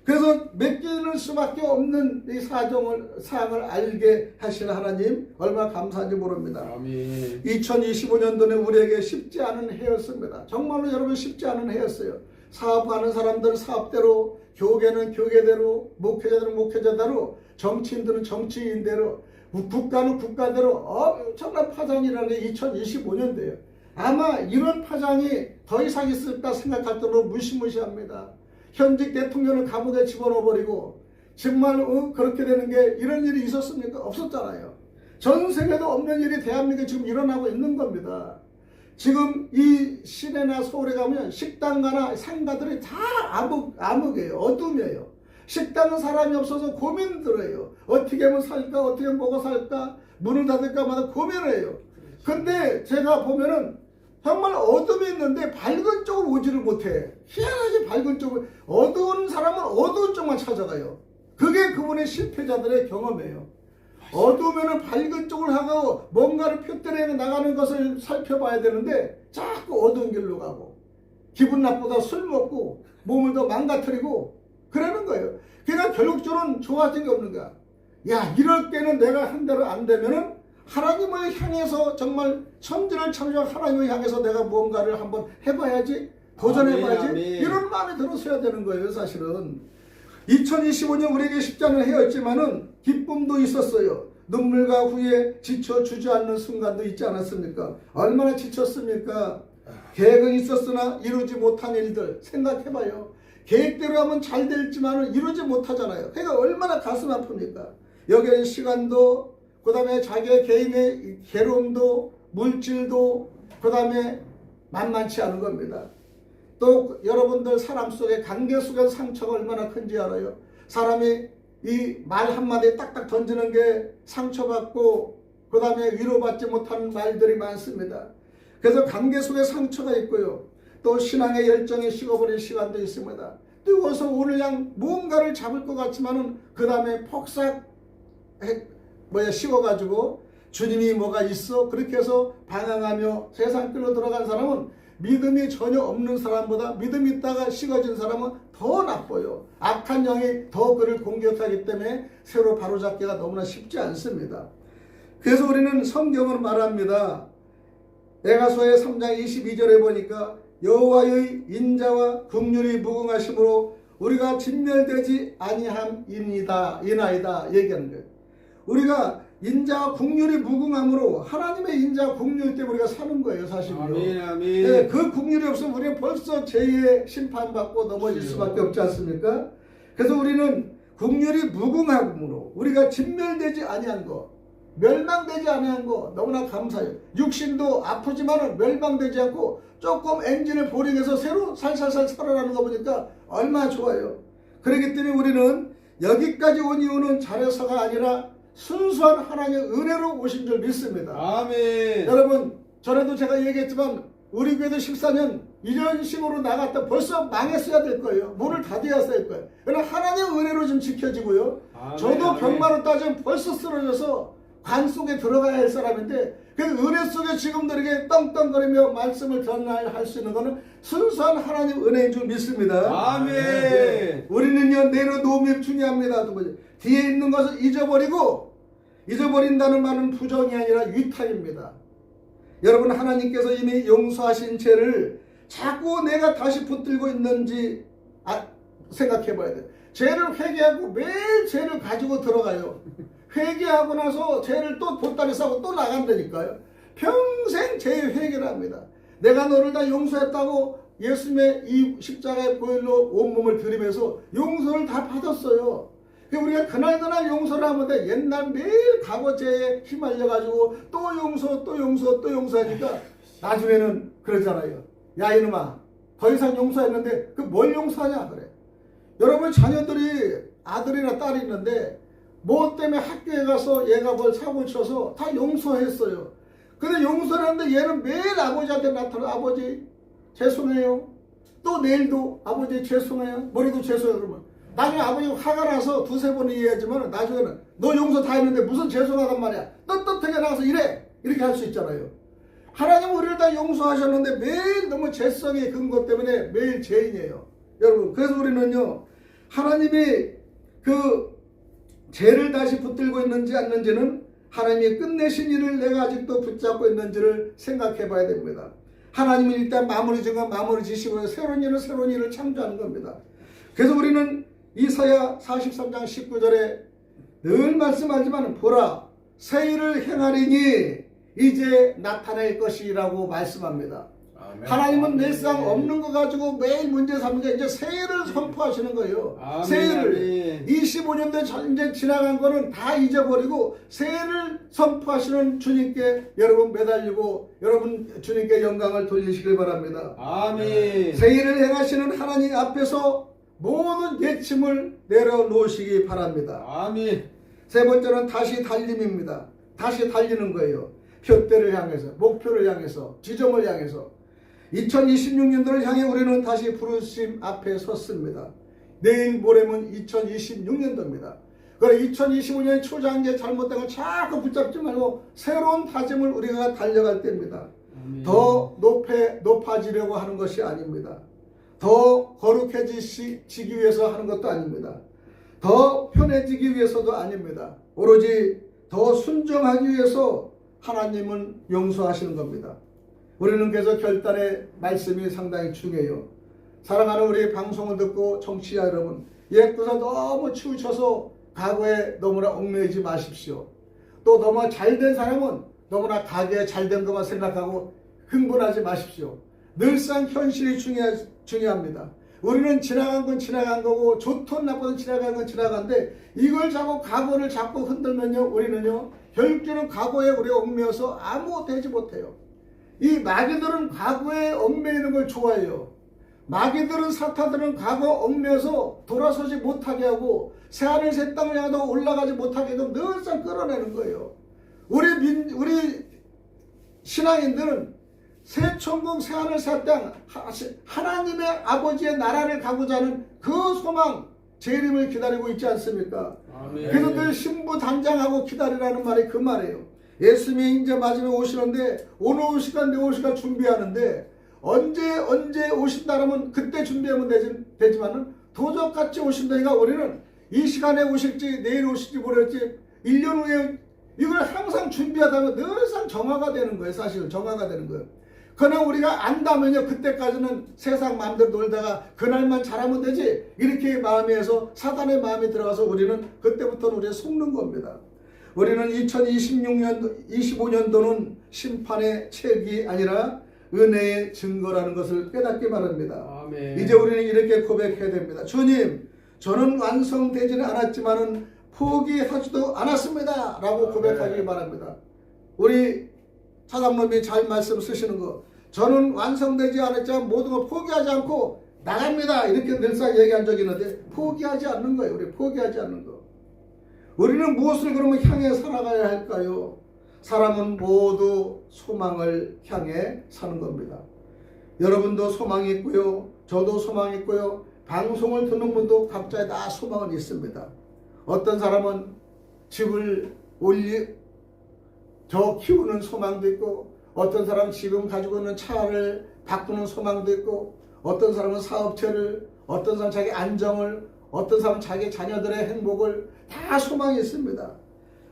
그래서 맡기는 수밖에 없는 이 사항을 알게 하시는 하나님 얼마나 감사한지 모릅니다.
아멘.
2025년도는 우리에게 쉽지 않은 해였습니다. 정말로 여러분 쉽지 않은 해였어요. 사업하는 사람들은 사업대로, 교계는 교계대로, 목회자들은 목회자대로, 정치인들은 정치인대로, 국가는 국가대로 엄청난 파장이라는 게 2025년도예요. 아마 이런 파장이 더 이상 있을까 생각할 정도로 무시무시합니다. 현직 대통령을 감옥에 집어넣어버리고 정말 그렇게 되는 게 이런 일이 있었습니까? 없었잖아요. 전 세계도 없는 일이 대한민국에 지금 일어나고 있는 겁니다. 지금 이 시내나 서울에 가면 식당가나 상가들이 다 암흑이에요. 어둠이에요. 식당은 사람이 없어서 고민들어요. 어떻게 하면 살까? 어떻게 하면 먹어 살까? 문을 닫을까 마다 고민을 해요. 근데 제가 보면은 정말 어둠이 있는데 밝은 쪽으로 오지를 못해. 희한하게 밝은 쪽을, 어두운 사람은 어두운 쪽만 찾아가요. 그게 그분의 실패자들의 경험이에요. 어두우면 밝은 쪽을 하고 뭔가를 표현해 나가는 것을 살펴봐야 되는데 자꾸 어두운 길로 가고 기분 나쁘다 술 먹고 몸을 더 망가뜨리고 그러는 거예요. 그러니까 결국적으로는 좋아진 게 없는 거야. 야, 이럴 때는 내가 한 대로 안 되면은 하나님을 향해서, 정말 천지를 창조한 하나님을 향해서 내가 뭔가를 한번 해봐야지, 도전해봐야지,
아멘, 아멘.
이런 마음이 들었어야 되는 거예요. 사실은 2025년 우리에게 쉽지 않은 해였지만은 기쁨도 있었어요. 눈물과 후에 지쳐 주저앉는 순간도 있지 않았습니까? 얼마나 지쳤습니까? 계획은 있었으나 이루지 못한 일들 생각해봐요. 계획대로 하면 잘 될지만은 이루지 못하잖아요. 그러니까 얼마나 가슴 아픕니까? 여기는 시간도, 그 다음에 자기의 개인의 괴로움도, 물질도, 그 다음에 만만치 않은 겁니다. 또 여러분들 사람 속에, 관계 속에 상처가 얼마나 큰지 알아요? 사람이 이 말 한마디에 딱딱 던지는 게 상처받고 그 다음에 위로받지 못하는 말들이 많습니다. 그래서 관계 속에 상처가 있고요. 또 신앙의 열정이 식어버린 시간도 있습니다. 뜨거워서 오늘 그냥 무언가를 잡을 것 같지만은 그 다음에 폭삭 식어가지고 주님이 뭐가 있어? 그렇게 해서 방황하며 세상 길로 들어간 사람은 믿음이 전혀 없는 사람보다 믿음 있다가 식어진 사람은 더 나빠요. 악한 영이 더 그를 공격하기 때문에 새로 바로잡기가 너무나 쉽지 않습니다. 그래서 우리는 성경은 말합니다. 에가서의 3장 22절에 보니까 여호와의 인자와 긍휼이 무궁하심으로 우리가 진멸되지 아니함이니이다 얘기하는 거예요. 우리가 인자와 긍휼이 무궁함으로 하나님의 인자와 긍휼 때문에 우리가 사는 거예요, 사실은요.
아멘, 아멘.
네, 그 긍휼이 없으면 우리는 벌써 죄의 심판받고 넘어질 수밖에 없지 않습니까? 그래서 우리는 긍휼이 무궁함으로 우리가 진멸되지 아니한 거, 멸망되지 아니한 거 너무나 감사해요. 육신도 아프지만 멸망되지 않고 조금 엔진을 보링해서 새로 살살살 살아나는 거 보니까 얼마나 좋아요. 그렇기 때문에 우리는 여기까지 온 이유는 잘해서가 아니라 순수한 하나님의 은혜로 오신 줄 믿습니다.
아멘.
여러분, 전에도 제가 얘기했지만 우리 교회도 14년 이런 식으로 나갔다 벌써 망했어야 될 거예요. 문을 닫아야 될 거예요. 그러나 하나님의 은혜로 좀 지켜지고요.
아멘,
저도
아멘.
병마로 따지면 벌써 쓰러져서 관 속에 들어가야 할 사람인데 그 은혜 속에 지금도 이렇게 떵떵거리며 말씀을 전할 수 있는 것은 순수한 하나님 은혜인 줄 믿습니다.
아멘.
네. 우리는요, 내려놓음이 중요합니다. 두 번째, 뒤에 있는 것을 잊어버린다는 말은 부정이 아니라 위탁입니다. 여러분, 하나님께서 이미 용서하신 죄를 자꾸 내가 다시 붙들고 있는지 생각해 봐야 돼요. 죄를 회개하고 매일 죄를 가지고 들어가요. 회개하고 나서 죄를 또 보따리 싸고 또 나간다니까요. 평생 죄의 회개를 합니다. 내가 너를 다 용서했다고 예수님의 이 십자가의 보혈로 온몸을 들이면서 용서를 다 받았어요. 우리가 그날 용서를 하는데 옛날 매일 과거죄에 휘말려가지고 또 용서하니까 나중에는 그러잖아요. 야, 이놈아, 더 이상 용서했는데 그 뭘 용서하냐 그래. 여러분, 자녀들이 아들이나 딸이 있는데 뭐 때문에 학교에 가서 얘가 뭘 사고 쳐서 다 용서했어요. 근데 용서를 하는데 얘는 매일 아버지한테 나타나, 아버지 죄송해요. 또 내일도 아버지 죄송해요. 머리도 죄송해요. 그러면 나중에 아버지가 화가 나서 두세 번 이해하지만 나중에는 너 용서 다 했는데 무슨 죄송하단 말이야. 떳떳하게 나가서 이렇게 할 수 있잖아요. 하나님은 우리를 다 용서하셨는데 매일 너무 죄성의 근거 때문에 매일 죄인이에요. 여러분, 그래서 우리는요, 하나님이 그 죄를 다시 붙들고 있는지 않는지는 하나님이 끝내신 일을 내가 아직도 붙잡고 있는지를 생각해 봐야 됩니다. 하나님은 일단 마무리 지은 건 마무리 지시고 새로운 일을 창조하는 겁니다. 그래서 우리는 이사야 43장 19절에 늘 말씀하지만 보라, 새 일을 행하리니 이제 나타날 것이라고 말씀합니다.
아멘.
하나님은 늘상 없는 거 가지고 매일 문제 삼는 게 이제 새해를 선포하시는 거예요.
아멘,
새해를
아멘.
25년대 이제 지나간 거는 다 잊어버리고 새해를 선포하시는 주님께 여러분 매달리고 여러분 주님께 영광을 돌리시길 바랍니다.
아멘.
새해를 행하시는 하나님 앞에서 모든 예침을 내려놓으시기 바랍니다.
아멘.
세 번째는 다시 달림입니다. 다시 달리는 거예요. 표대를 향해서, 목표를 향해서, 지점을 향해서. 2026년도를 향해 우리는 다시 부르심 앞에 섰습니다. 내일 모레면 2026년도입니다. 그래 2025년 초장기에 잘못된 걸 자꾸 붙잡지 말고 새로운 다짐을 우리가 달려갈 때입니다. 더 높아지려고 하는 것이 아닙니다. 더 거룩해지기 위해서 하는 것도 아닙니다. 더 편해지기 위해서도 아닙니다. 오로지 더 순종하기 위해서 하나님은 용서하시는 겁니다. 우리는 그래서 결단의 말씀이 상당히 중요해요. 사랑하는 우리 방송을 듣고 청취자 여러분, 옛것에 너무 치우쳐서 과거에 너무나 얽매이지 마십시오. 또 너무 잘된 사람은 너무나 과거에 잘된 것만 생각하고 흥분하지 마십시오. 늘상 현실이 중요합니다. 우리는 지나간 건 지나간 거고 좋든 나쁘든 지나간 건 지나간데 이걸 자꾸 과거를 자꾸 흔들면요 우리는요 결국에는 과거에 우리가 얽매여서 아무것도 되지 못해요. 이 마귀들은 과거에 얽매이는 걸 좋아해요. 마귀들은 사탄들은 과거 얽매여서 돌아서지 못하게 하고 새하늘 새 땅을 향해서 올라가지 못하게 해서 늘상 끌어내는 거예요. 우리 신앙인들은 새 천국 새하늘 새 땅 하나님의 아버지의 나라를 가고자 하는 그 소망 재림을 기다리고 있지 않습니까?
아멘.
그래서 늘 신부단장하고 기다리라는 말이 그 말이에요. 예수님이 이제 마지막에 오시는데 오늘 올 시간 내일 올 시간 준비하는데 언제 오신다라면 그때 준비하면 되지만은 도적같이 오신다니까 우리는 이 시간에 오실지 내일 오실지 모를지 1년 후에 이걸 항상 준비하다가 늘상 정화가 되는 거예요. 사실은 정화가 되는 거예요. 그러나 우리가 안다면요 그때까지는 세상 마음대로 놀다가 그날만 잘하면 되지 이렇게 마음에서 사단의 마음이 들어가서 우리는 그때부터는 우리가 속는 겁니다. 우리는 2025년도는 심판의 책이 아니라 은혜의 증거라는 것을 깨닫기 바랍니다.
아멘.
이제 우리는 이렇게 고백해야 됩니다. 주님, 저는 완성되지는 않았지만은 포기하지도 않았습니다. 라고 고백하기 바랍니다. 우리 차장님이 잘 말씀 쓰시는 거, 저는 완성되지 않았지만 모든 걸 포기하지 않고 나갑니다. 이렇게 늘상 얘기한 적이 있는데 포기하지 않는 거예요. 우리 포기하지 않는 거. 우리는 무엇을 그러면 향해 살아가야 할까요? 사람은 모두 소망을 향해 사는 겁니다. 여러분도 소망이 있고요. 저도 소망이 있고요. 방송을 듣는 분도 각자의 다 소망은 있습니다. 어떤 사람은 집을 더 키우는 소망도 있고 어떤 사람은 지금 가지고 있는 차를 바꾸는 소망도 있고 어떤 사람은 사업체를 어떤 사람은 자기 안정을 어떤 사람은 자기 자녀들의 행복을 다 소망이 있습니다.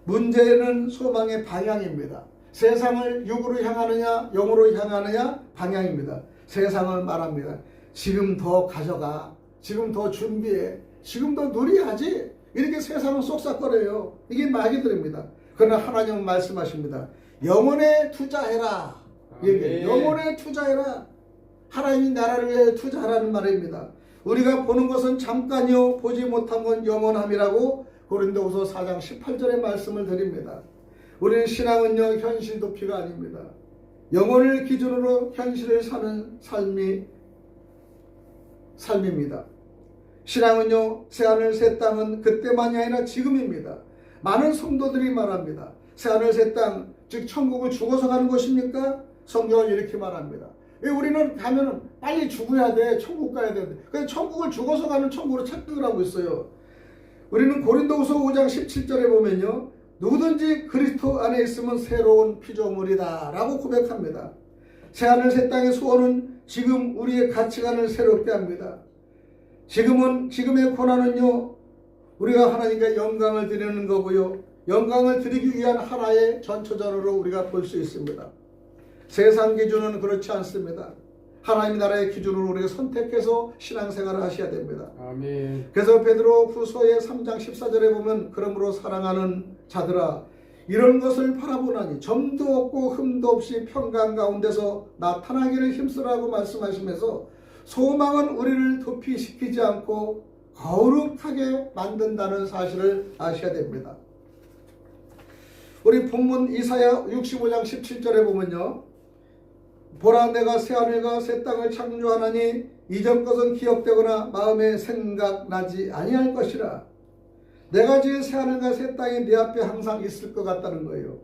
문제는 소망의 방향입니다. 세상을 육으로 향하느냐 영으로 향하느냐 방향입니다. 세상을 말합니다. 지금 더 가져가, 지금 더 준비해, 지금 더 누리하지 이렇게 세상은 쏙싹거려요. 이게 마귀들입니다. 그러나 하나님은 말씀하십니다. 영혼에 투자해라. 영혼에 투자해라. 하나님이 나라를 위해 투자하라는 말입니다. 우리가 보는 것은 잠깐이요 보지 못한 건 영원함이라고 고린도후서 4장 18절의 말씀을 드립니다. 우리는 신앙은요 현실 도피가 아닙니다. 영혼을 기준으로 현실을 사는 삶입니다. 신앙은요 새하늘 새 땅은 그때만이 아니라 지금입니다. 많은 성도들이 말합니다. 새하늘 새 땅, 즉 천국을 죽어서 가는 것입니까? 성경은 이렇게 말합니다. 우리는 가면은 빨리 죽어야 돼, 천국 가야 돼. 그래서 천국을 죽어서 가는 천국으로 착각을 하고 있어요. 우리는 고린도후서 5장 17절에 보면요, 누구든지 그리스도 안에 있으면 새로운 피조물이다 라고 고백합니다. 새하늘 새 땅의 소원은 지금 우리의 가치관을 새롭게 합니다. 지금의 고난은요 우리가 하나님께 영광을 드리는 거고요, 영광을 드리기 위한 하나의 전초전으로 우리가 볼 수 있습니다. 세상 기준은 그렇지 않습니다. 하나님 나라의 기준으로 우리가 선택해서 신앙생활을 하셔야 됩니다.
아멘.
그래서 베드로 후서의 3장 14절에 보면 그러므로 사랑하는 자들아 이런 것을 바라보나니 점도 없고 흠도 없이 평강 가운데서 나타나기를 힘쓰라고 말씀하시면서 소망은 우리를 도피시키지 않고 거룩하게 만든다는 사실을 아셔야 됩니다. 우리 본문 이사야 65장 17절에 보면요, 보라 내가 새하늘과 새 땅을 창조하나니 이전 것은 기억되거나 마음에 생각나지 아니할 것이라. 내가 지은 새하늘과 새 땅이 내 앞에 항상 있을 것 같다는 거예요.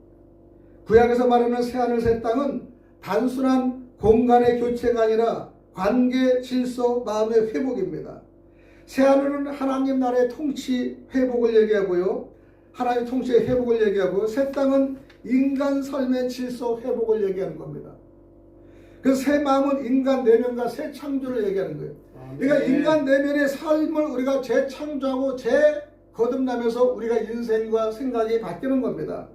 구약에서 말하는 새하늘 새 땅은 단순한 공간의 교체가 아니라 관계, 질서, 마음의 회복입니다. 새하늘은 하나님 나라의 통치 회복을 얘기하고요. 하나님 통치의 회복을 얘기하고, 새 땅은 인간 삶의 질서 회복을 얘기하는 겁니다. 그 새 마음은 인간 내면과 새 창조를 얘기하는 거예요. 그러니까 인간 내면의 삶을 우리가 재창조하고 재거듭나면서 우리가 인생과 생각이 바뀌는 겁니다.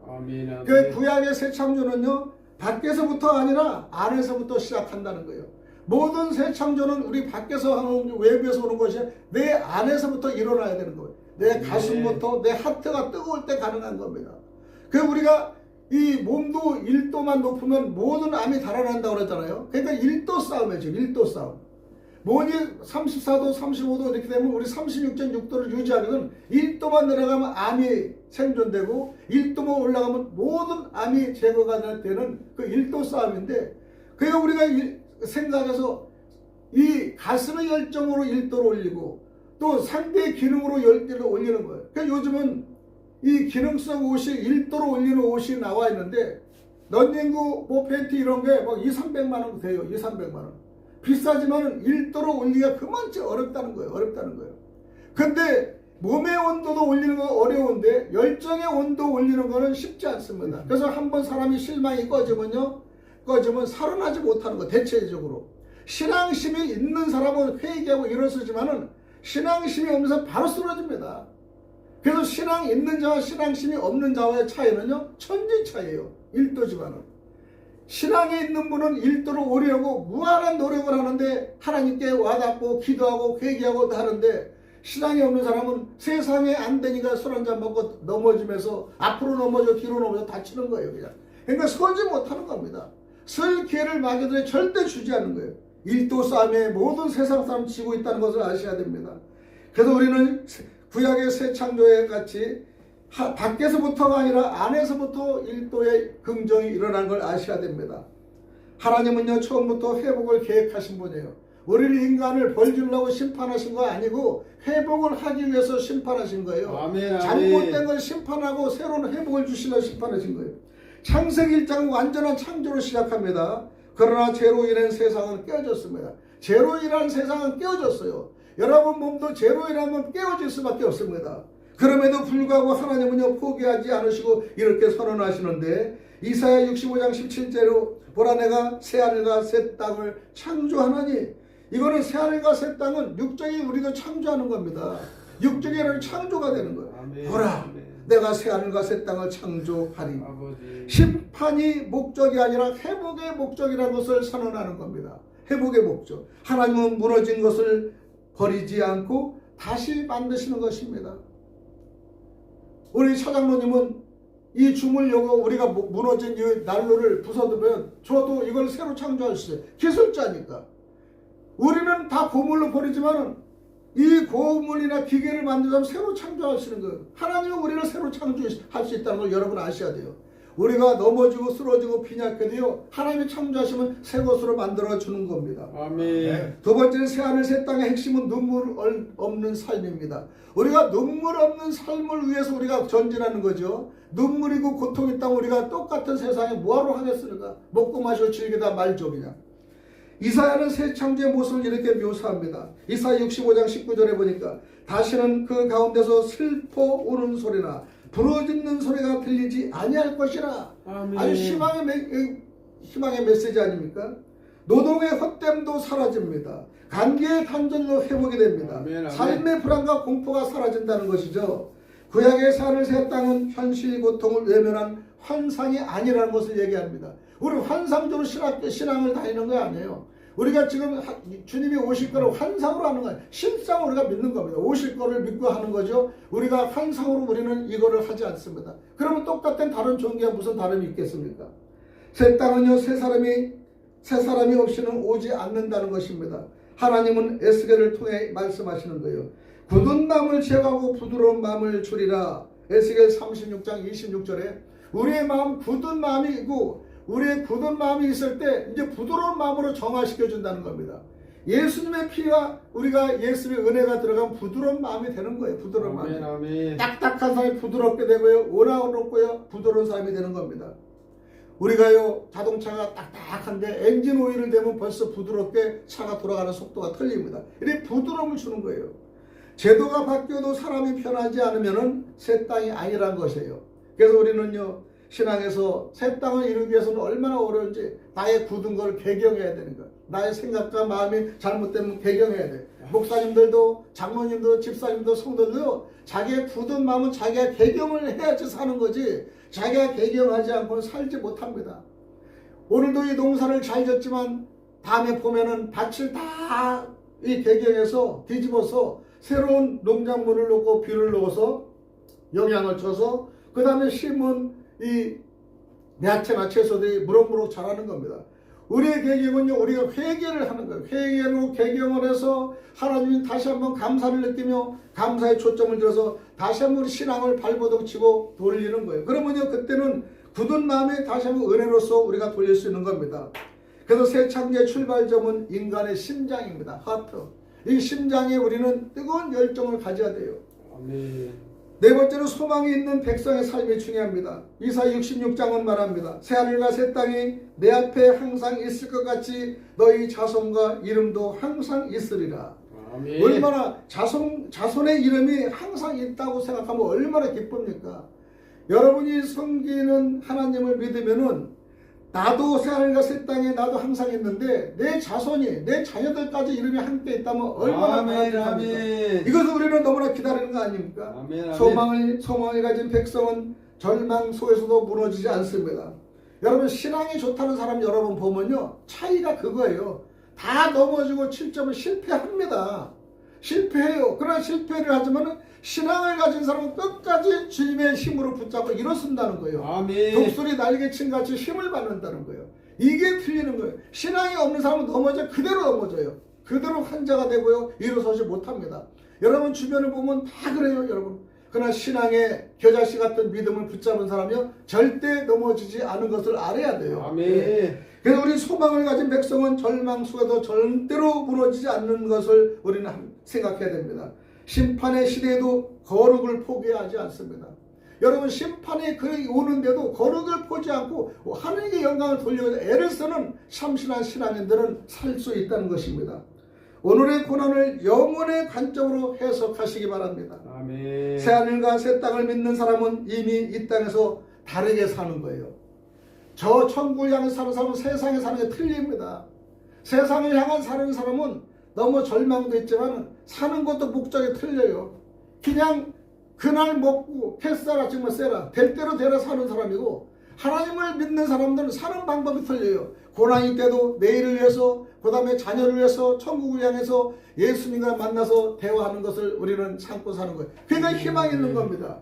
그 구약의 새 창조는요, 밖에서부터 아니라 안에서부터 시작한다는 거예요. 모든 새 창조는 우리 밖에서 하는, 외부에서 오는 것이 내 안에서부터 일어나야 되는 거예요. 내 가슴부터, 내 하트가 뜨거울 때 가능한 겁니다. 그 우리가 이 몸도 1도만 높으면 모든 암이 달아난다고 그랬잖아요. 그러니까 1도 싸움이에요. 지금 1도 싸움. 몸이 34도, 35도 이렇게 되면 우리 36.6도를 유지하거든. 1도만 내려가면 암이 생존되고 1도만 올라가면 모든 암이 제거가 되는 그 1도 싸움인데, 그러니까 우리가 생각해서 이 가슴의 열정으로 1도를 올리고 또 상대의 기능으로 10도를 올리는 거예요. 그러니까 요즘은 이 기능성 옷이 1도로 올리는 옷이 나와 있는데, 런닝구, 뭐 팬티 이런 게 막 200~300만 원 돼요. 200~300만 원. 비싸지만은 1도로 올리기가 그만치 어렵다는 거예요. 어렵다는 거예요. 근데 몸의 온도도 올리는 건 어려운데 열정의 온도 올리는 거는 쉽지 않습니다. 그래서 한번 사람이 실망이 꺼지면 살아나지 못하는 거, 대체적으로. 신앙심이 있는 사람은 회개하고 일어서지만은 신앙심이 없는 사람은 바로 쓰러집니다. 그래서 신앙 있는 자와 신앙심이 없는 자와의 차이는요, 천지 차이예요. 1도지만은. 신앙이 있는 분은 1도로 오려고 무한한 노력을 하는데, 하나님께 와닿고 기도하고 회개하고 하는데, 신앙이 없는 사람은 세상에 안 되니까 술 한잔 먹고 넘어지면서 앞으로 넘어져 뒤로 넘어져 다치는 거예요. 그러니까 서지 못하는 겁니다. 설 기회를 마귀들이 절대 주지 않는 거예요. 1도 싸움에 모든 세상 사람 지고 있다는 것을 아셔야 됩니다. 그래서 우리는 구약의 새 창조에 같이 밖에서부터가 아니라 안에서부터 1도의 긍정이 일어난 걸 아셔야 됩니다. 하나님은요, 처음부터 회복을 계획하신 분이에요. 우리를 인간을 벌 주려고 심판하신 거 아니고 회복을 하기 위해서 심판하신 거예요.
아멘, 아멘.
잘못된 걸 심판하고 새로운 회복을 주시려고 심판하신 거예요. 창세기 1장은 완전한 창조로 시작합니다. 그러나 죄로 인한 세상은 깨어졌습니다. 죄로 인한 세상은 깨어졌어요. 여러분 몸도 죄로 인하면 깨어질 수밖에 없습니다. 그럼에도 불구하고 하나님은요, 포기하지 않으시고 이렇게 선언하시는데, 이사야 65장 17절로 보라, 내가 새하늘과 새 땅을 창조하나니, 이거는 새하늘과 새 땅은 육적인 우리도 창조하는 겁니다. 육적인 창조가 되는 거예요.
아멘.
보라,
아멘.
내가 새하늘과 새 땅을 창조하리.
아버지.
심판이 목적이 아니라 회복의 목적이라는 것을 선언하는 겁니다. 회복의 목적. 하나님은 무너진 것을 버리지 않고 다시 만드시는 것입니다. 우리 차장로님은 이 주물려고 우리가 무너진 이 난로를 부숴두면 저도 이걸 새로 창조할 수 있어요. 기술자니까. 우리는 다 고물로 버리지만은 이 고물이나 기계를 만들자면 새로 창조하시는 거예요. 하나님은 우리를 새로 창조할 수 있다는 걸 여러분 아셔야 돼요. 우리가 넘어지고 쓰러지고 빈약해도요, 하나님이 창조하시면 새 것으로 만들어주는 겁니다.
아멘.
두 번째는 새하늘 새 땅의 핵심은 눈물 없는 삶입니다. 우리가 눈물 없는 삶을 위해서 우리가 전진하는 거죠. 눈물이고 고통이 있다면 우리가 똑같은 세상에 뭐하러 하겠습니까? 먹고 마시고 즐기다 말죠 그냥. 이사야는 새 창조의 모습을 이렇게 묘사합니다. 이사야 65장 19절에 보니까 다시는 그 가운데서 슬퍼 우는 소리나 부러지는 소리가 들리지 아니할 것이라.
아멘.
아주 희망의 메시지 아닙니까? 노동의 헛됨도 사라집니다. 관계의 단절도 회복이 됩니다.
아멘, 아멘.
삶의 불안과 공포가 사라진다는 것이죠. 구약의 새하늘 새 땅은 현실 고통을 외면한 환상이 아니라는 것을 얘기합니다. 우리 환상적으로 신앙을 다니는 거 아니에요. 우리가 지금 주님이 오실 거를 환상으로 하는 거예요. 실상으로 우리가 믿는 겁니다. 오실 거를 믿고 하는 거죠. 우리가 환상으로 우리는 이거를 하지 않습니다. 그러면 똑같은 다른 종교와 무슨 다름이 있겠습니까? 새 땅은요, 새 사람이 없이는 오지 않는다는 것입니다. 하나님은 에스겔을 통해 말씀하시는 거예요. 굳은 마음을 제거하고 부드러운 마음을 주리라. 에스겔 36장 26절에 우리의 마음 굳은 마음이 있고, 우리의 굳은 마음이 있을 때 이제 부드러운 마음으로 정화시켜 준다는 겁니다. 예수님의 피와 우리가 예수님의 은혜가 들어가면 부드러운 마음이 되는 거예요. 부드러운
아멘,
마음이.
아멘.
딱딱한 사람이 부드럽게 되고요, 온화롭고요, 부드러운 사람이 되는 겁니다. 우리가요 자동차가 딱딱한데 엔진 오일을 대면 벌써 부드럽게 차가 돌아가는 속도가 틀립니다. 이렇게 부드러움을 주는 거예요. 제도가 바뀌어도 사람이 편하지 않으면 새 땅이 아니란 것이에요. 그래서 우리는요 신앙에서 새 땅을 이루기 위해서는 얼마나 어려운지 나의 굳은 걸 개경해야 되는 거예요. 나의 생각과 마음이 잘못되면 개경해야 돼. 목사님들도 장로님도 집사님도 성도들도 자기의 굳은 마음은 자기가 개경을 해야지 사는 거지 자기가 개경하지 않고는 살지 못합니다. 오늘도 이 농사를 잘 졌지만 다음에 보면은 밭을 다 이 개경해서 뒤집어서 새로운 농작물을 넣고 비를 넣어서 영양을 줘서 그 다음에 심은 이 야채나 채소들이 무럭무럭 자라는 겁니다. 우리의 개경은요 우리가 회개를 하는 거예요. 회개로 개경을 해서 하나님이 다시 한번 감사를 느끼며 감사의 초점을 들어서 다시 한번 신앙을 발버둥 치고 돌리는 거예요. 그러면요 그때는 굳은 마음에 다시 한번 은혜로서 우리가 돌릴 수 있는 겁니다. 그래서 새 창조의 출발점은 인간의 심장입니다. 하트. 이 심장에 우리는 뜨거운 열정을 가져야 돼요.
아멘.
네 번째는 소망이 있는 백성의 삶이 중요합니다. 이사야 66장은 말합니다. 새하늘과 새 땅이 내 앞에 항상 있을 것 같이 너희 자손과 이름도 항상 있으리라.
아멘.
얼마나 자손의 이름이 항상 있다고 생각하면 얼마나 기쁩니까? 여러분이 섬기는 하나님을 믿으면은 나도 새하늘과 새 땅에 나도 항상 있는데 내 자손이 내 자녀들까지 이름이 함께 있다면 얼마나 바람직합니까? 이것을 우리는 너무나 기다리는 거 아닙니까?
아멘,
아멘. 소망을 가진 백성은 절망 속에서도 무너지지 않습니다. 여러분 신앙이 좋다는 사람 여러분 보면요 차이가 그거예요. 다 넘어지고 7점을 실패합니다. 실패해요. 그러나 실패를 하지만 신앙을 가진 사람은 끝까지 주님의 힘으로 붙잡고 일어선다는 거예요.
아멘.
독수리 날개친 같이 힘을 받는다는 거예요. 이게 틀리는 거예요. 신앙이 없는 사람은 그대로 넘어져요. 그대로 환자가 되고요. 일어서지 못합니다. 여러분 주변을 보면 다 그래요. 여러분. 그러나 신앙의 겨자씨 같은 믿음을 붙잡은 사람이요 절대 넘어지지 않은 것을 알아야 돼요.
아멘.
그래서 우리 소망을 가진 백성은 절망 속에도 절대로 무너지지 않는 것을 우리는 생각해야 됩니다. 심판의 시대에도 거룩을 포기하지 않습니다. 여러분 심판이 오는데도 거룩을 포기 않고 하나님께 영광을 돌리고 애를 쓰는 참신한 신앙인들은 살 수 있다는 것입니다. 오늘의 고난을 영혼의 관점으로 해석하시기 바랍니다.
아멘.
새하늘과 새 땅을 믿는 사람은 이미 이 땅에서 다르게 사는 거예요. 저 천국을 향해 사는 사람은 세상에 사는 게 틀립니다. 세상을 향한 사는 사람은 너무 절망도 있지만 사는 것도 목적이 틀려요. 그냥 그날 먹고 햇살아 정말 쎄라 될 대로 되라 사는 사람이고 하나님을 믿는 사람들은 사는 방법이 틀려요. 고난이 때도 내일을 위해서 그 다음에 자녀를 위해서 천국을 향해서 예수님과 만나서 대화하는 것을 우리는 참고 사는 거예요. 그러니까 희망이 있는 겁니다.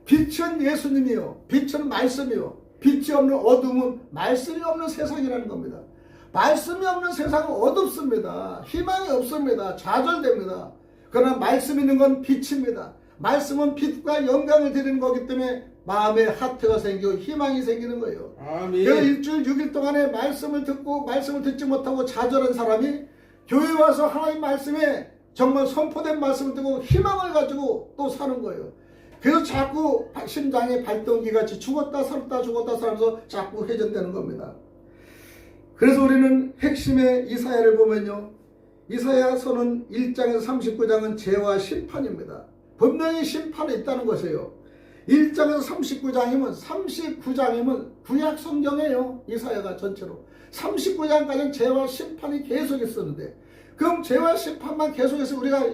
빛은 예수님이요. 빛은 말씀이요. 빛이 없는 어둠은 말씀이 없는 세상이라는 겁니다. 말씀이 없는 세상은 어둡습니다. 희망이 없습니다. 좌절됩니다. 그러나 말씀 있는 건 빛입니다. 말씀은 빛과 영광을 드리는 거기 때문에 마음에 하트가 생기고 희망이 생기는 거예요.
아멘.
그래서 일주일 6일 동안에 말씀을 듣고 말씀을 듣지 못하고 좌절한 사람이 교회 와서 하나님 말씀에 정말 선포된 말씀을 듣고 희망을 가지고 또 사는 거예요. 그래서 자꾸 심장의 발동기같이 죽었다 살았다 죽었다 살면서 자꾸 회전되는 겁니다. 그래서 우리는 핵심의 이사야를 보면요. 이사야서는 1장에서 39장은 죄와 심판입니다. 분명히 심판이 있다는 것이에요. 1장에서 39장이면 구약 성경이에요. 이사야가 전체로. 39장까지는 죄와 심판이 계속 있었는데 그럼 죄와 심판만 계속해서 우리가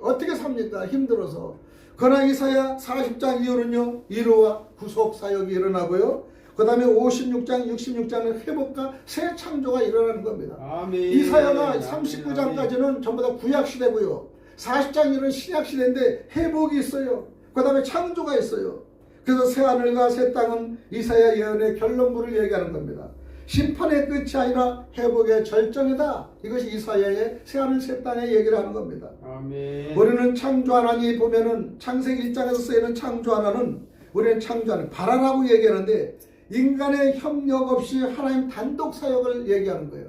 어떻게 삽니까? 힘들어서. 그러나 이사야 40장 이후는요. 위로와 구속 사역이 일어나고요. 그 다음에 56장, 66장은 회복과 새 창조가 일어나는 겁니다.
아멘.
이사야가 39장까지는 전부 다 구약 시대고요. 40장 이후는 신약 시대인데 회복이 있어요. 그 다음에 창조가 있어요. 그래서 새하늘과 새 땅은 이사야 예언의 결론부를 얘기하는 겁니다. 심판의 끝이 아니라 회복의 절정이다. 이것이 이사야의 새하늘 새 땅의 얘기를 하는 겁니다.
아멘.
우리는 창조 하나니 보면은 창세기 1장에서 쓰이는 창조 하나는 우리는 창조 하나는 바라라고 얘기하는데 인간의 협력 없이 하나님 단독 사역을 얘기하는 거예요.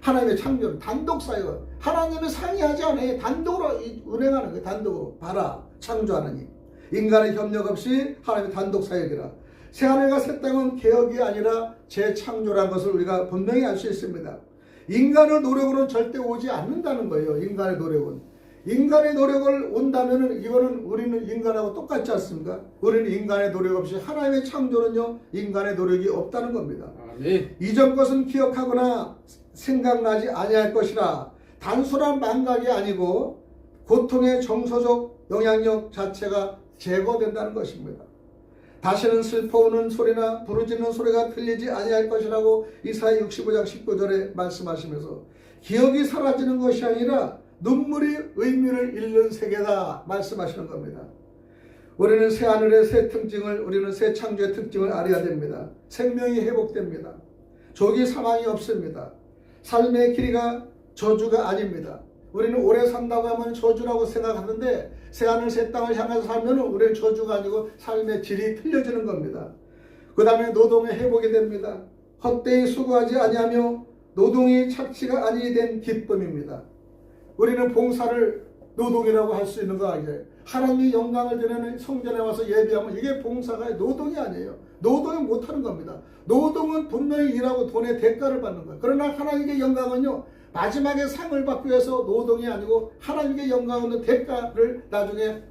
하나님의 창조는 단독 사역. 하나님이 상의하지 않아요. 단독으로 운행하는 거예요. 단독으로. 바라 창조 하나님. 인간의 협력 없이 하나님의 단독 사역이라. 새하늘과 새 땅은 개혁이 아니라 재창조라는 것을 우리가 분명히 알 수 있습니다. 인간의 노력으로는 절대 오지 않는다는 거예요. 인간의 노력은. 인간의 노력을 온다면은 이거는 우리는 인간하고 똑같지 않습니까? 우리는 인간의 노력 없이 하나님의 창조는요 인간의 노력이 없다는 겁니다.
아멘.
이전 것은 기억하거나 생각나지 아니할 것이라 단순한 망각이 아니고 고통의 정서적 영향력 자체가 제거된다는 것입니다. 다시는 슬퍼 우는 소리나 부르짖는 소리가 들리지 아니할 것이라고 이사야 65장 19절에 말씀하시면서 기억이 사라지는 것이 아니라 눈물이 의미를 잃는 세계다 말씀하시는 겁니다. 우리는 새 하늘의 새 특징을 우리는 새 창조의 특징을 알아야 됩니다. 생명이 회복됩니다. 조기 사망이 없습니다. 삶의 길이가 저주가 아닙니다. 우리는 오래 산다고 하면 저주라고 생각하는데 새하늘 새 땅을 향해서 살면 우리는 저주가 아니고 삶의 질이 틀려지는 겁니다. 그 다음에 노동의 회복이 됩니다. 헛되이 수고하지 아니하며 노동이 착취가 아니 된 기쁨입니다. 우리는 봉사를 노동이라고 할 수 있는 거 아니에요. 하나님이 영광을 드리는 성전에 와서 예배하면 이게 봉사가 노동이 아니에요. 노동은 못하는 겁니다. 노동은 분명히 일하고 돈의 대가를 받는 거예요. 그러나 하나님의 영광은요 마지막에 상을 받기 위해서 노동이 아니고 하나님의 영광은 대가를 나중에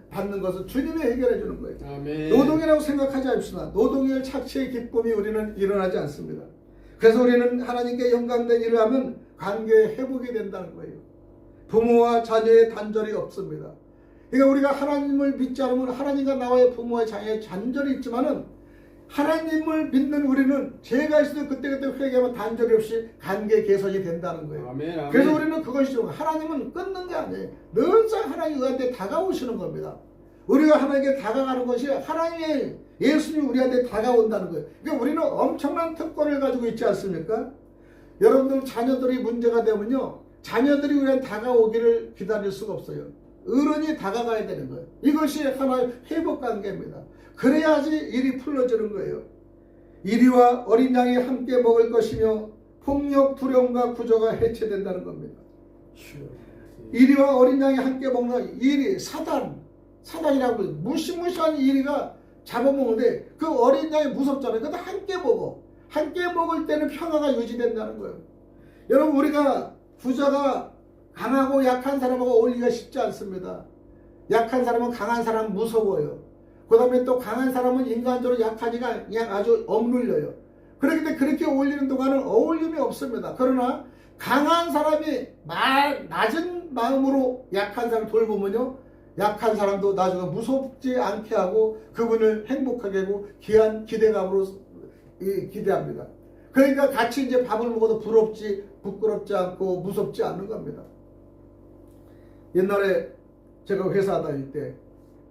받는 것을 주님이 해결해 주는 거예요.
아멘.
노동이라고 생각하지 않습니다. 노동일 착취의 기쁨이 우리는 일어나지 않습니다. 그래서 우리는 하나님께 영광된 일을 하면 관계의 회복이 된다는 거예요. 부모와 자녀의 단절이 없습니다. 그러니까 우리가 하나님을 믿지 않으면 하나님과 나와의 부모와 자녀의 단절이 있지만은 하나님을 믿는 우리는 죄가 있어도 그때그때 회개하면 단절이 없이 관계 개선이 된다는 거예요.
아멘, 아멘.
그래서 우리는 그것이죠. 하나님은 끊는 게 아니에요. 늘상 하나님 우리한테 다가오시는 겁니다. 우리가 하나님께 다가가는 것이 하나님의 예수님이 우리한테 다가온다는 거예요. 그러니까 우리는 엄청난 특권을 가지고 있지 않습니까? 여러분들 자녀들이 문제가 되면요. 자녀들이 우리한테 다가오기를 기다릴 수가 없어요. 어른이 다가가야 되는 거예요. 이것이 하나의 회복 관계입니다. 그래야지 일이 풀어지는 거예요. 이리와 어린 양이 함께 먹을 것이며 폭력, 두려움과 구조가 해체된다는 겁니다. 이리와 어린 양이 함께 먹는 일이 사단이라고 무시무시한 이리가 잡아먹는데 그 어린 양이 무섭잖아요. 근데 함께 먹어. 함께 먹을 때는 평화가 유지된다는 거예요. 여러분 우리가 부자가 강하고 약한 사람하고 어울리기가 쉽지 않습니다. 약한 사람은 강한 사람 무서워요. 그 다음에 또 강한 사람은 인간적으로 약하니까 그냥 아주 억눌려요. 그렇기 그렇게 어울리는 동안은 어울림이 없습니다. 그러나 강한 사람이 낮은 마음으로 약한 사람을 돌보면요. 약한 사람도 나중에 무섭지 않게 하고 그분을 행복하게 하고 귀한 기대감으로 기대합니다. 그러니까 같이 이제 밥을 먹어도 부끄럽지 않고 무섭지 않는 겁니다. 옛날에 제가 회사 다닐 때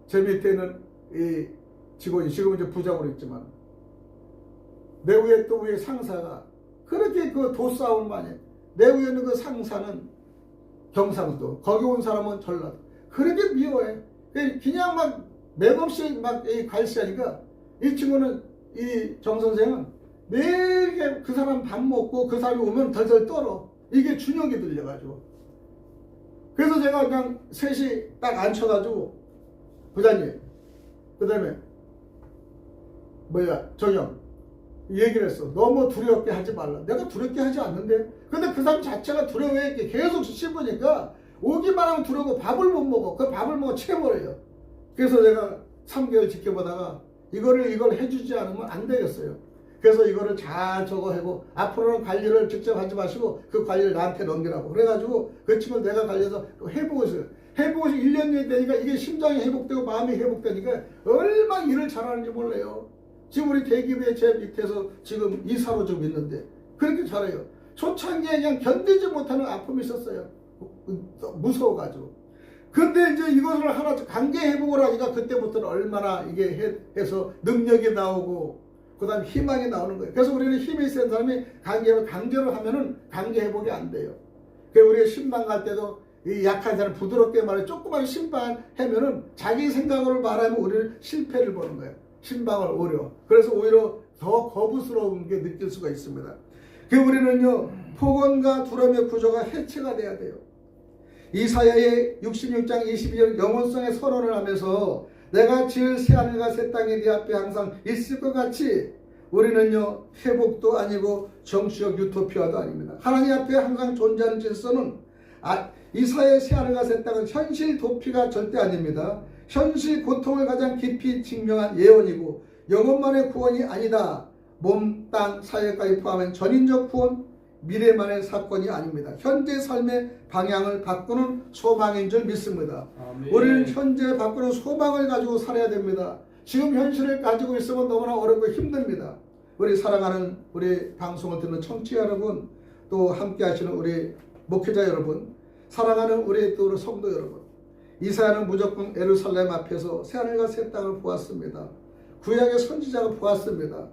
제 밑에는 이 직원이 지금은 이제 부장으로 있지만 내 위에 또 위에 상사가 그렇게 그 도싸움만 해. 내 위에 있는 그 상사는 경상도, 거기 온 사람은 전라도. 그렇게 미워해. 그냥 막 맥없이 막 갈시하니까 이 친구는 이 정 선생은 매일 그 사람 밥 먹고 그 사람이 오면 덜덜 떨어. 이게 준역이 들려가지고. 그래서 제가 그냥 셋이 딱 앉혀가지고 부장님, 그 다음에 정영 얘기를 했어. 너무 두렵게 하지 말라. 내가 두렵게 하지 않는데. 근데 그 사람 자체가 두려워해. 계속 씹으니까 오기만 하면 두려워. 밥을 못 먹어. 그 밥을 먹어 채버려요. 그래서 내가 3개월 지켜보다가 이걸 해주지 않으면 안 되겠어요. 그래서 이거를 잘 적어하고 앞으로는 관리를 직접 하지 마시고 그 관리를 나한테 넘기라고. 그래가지고 그 친구를 내가 관리해서 해보고 있어요. 해보고 1년이 되니까 이게 심장이 회복되고 마음이 회복되니까 얼마나 일을 잘하는지 몰라요. 지금 우리 대기부에 제 밑에서 지금 이사로 좀 있는데 그렇게 잘해요. 초창기에 그냥 견디지 못하는 아픔이 있었어요. 무서워가지고. 근데 이제 이것을 하나 관계 회복을 하니까 그때부터는 얼마나 이게 해서 능력이 나오고 그 다음에 희망이 나오는 거예요. 그래서 우리는 힘이 센 사람이 관계를 강제로 하면은 관계 회복이 안 돼요. 그래서 우리가 신방 갈 때도 이 약한 사람 부드럽게 말해 조그만 신방 하면은 자기 생각으로 말하면 우리는 실패를 보는 거예요. 신방을 오히려. 그래서 오히려 더 거부스러운 게 느낄 수가 있습니다. 그 우리는요 폭언과 두려움의 구조가 해체가 돼야 돼요. 이사야의 66장 22절 영원성의 선언을 하면서 내가 지을 새하늘과 새 땅이 네 앞에 항상 있을 것 같이 우리는요 회복도 아니고 정치적 유토피아도 아닙니다. 하나님 앞에 항상 존재하는 질서는 이사의 새하늘과 새 땅은 현실 도피가 절대 아닙니다. 현실 고통을 가장 깊이 증명한 예언이고 영혼만의 구원이 아니다. 몸, 땅, 사회까지 포함한 전인적 구원, 미래만의 사건이 아닙니다. 현재 삶의 방향을 바꾸는 소망인 줄 믿습니다.
아멘.
우리는 현재 바꾸는 소망을 가지고 살아야 됩니다. 지금 현실을 가지고 있으면 너무나 어렵고 힘듭니다. 우리 사랑하는 우리 방송을 듣는 청취자 여러분, 또 함께 하시는 우리 목회자 여러분, 사랑하는 우리 또 우리 성도 여러분, 이사야는 무조건 예루살렘 앞에서 새하늘과 새 땅을 보았습니다. 구약의 선지자가 보았습니다.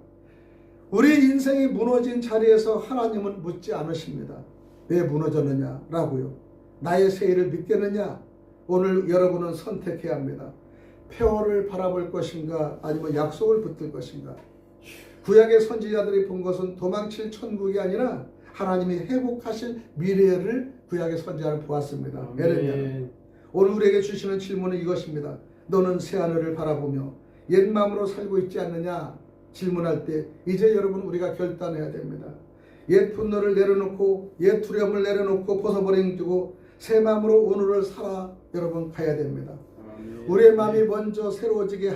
우리 인생이 무너진 자리에서 하나님은 묻지 않으십니다. 왜 무너졌느냐라고요. 나의 세일을 믿겠느냐? 오늘 여러분은 선택해야 합니다. 폐허를 바라볼 것인가 아니면 약속을 붙들 것인가? 구약의 선지자들이 본 것은 도망칠 천국이 아니라 하나님이 회복하실 미래를 구약의 선지자는 보았습니다. 예레미야는. 오늘 우리에게 주시는 질문은 이것입니다. 너는 새하늘을 바라보며 옛 마음으로 살고 있지 않느냐? 질문할 때 이제 여러분 우리가 결단해야 됩니다. 옛 분노를 내려놓고 옛 두려움을 내려놓고 벗어버리고 새 마음으로 오늘을 살아 여러분 가야 됩니다. 우리의 마음이 먼저 새로워지게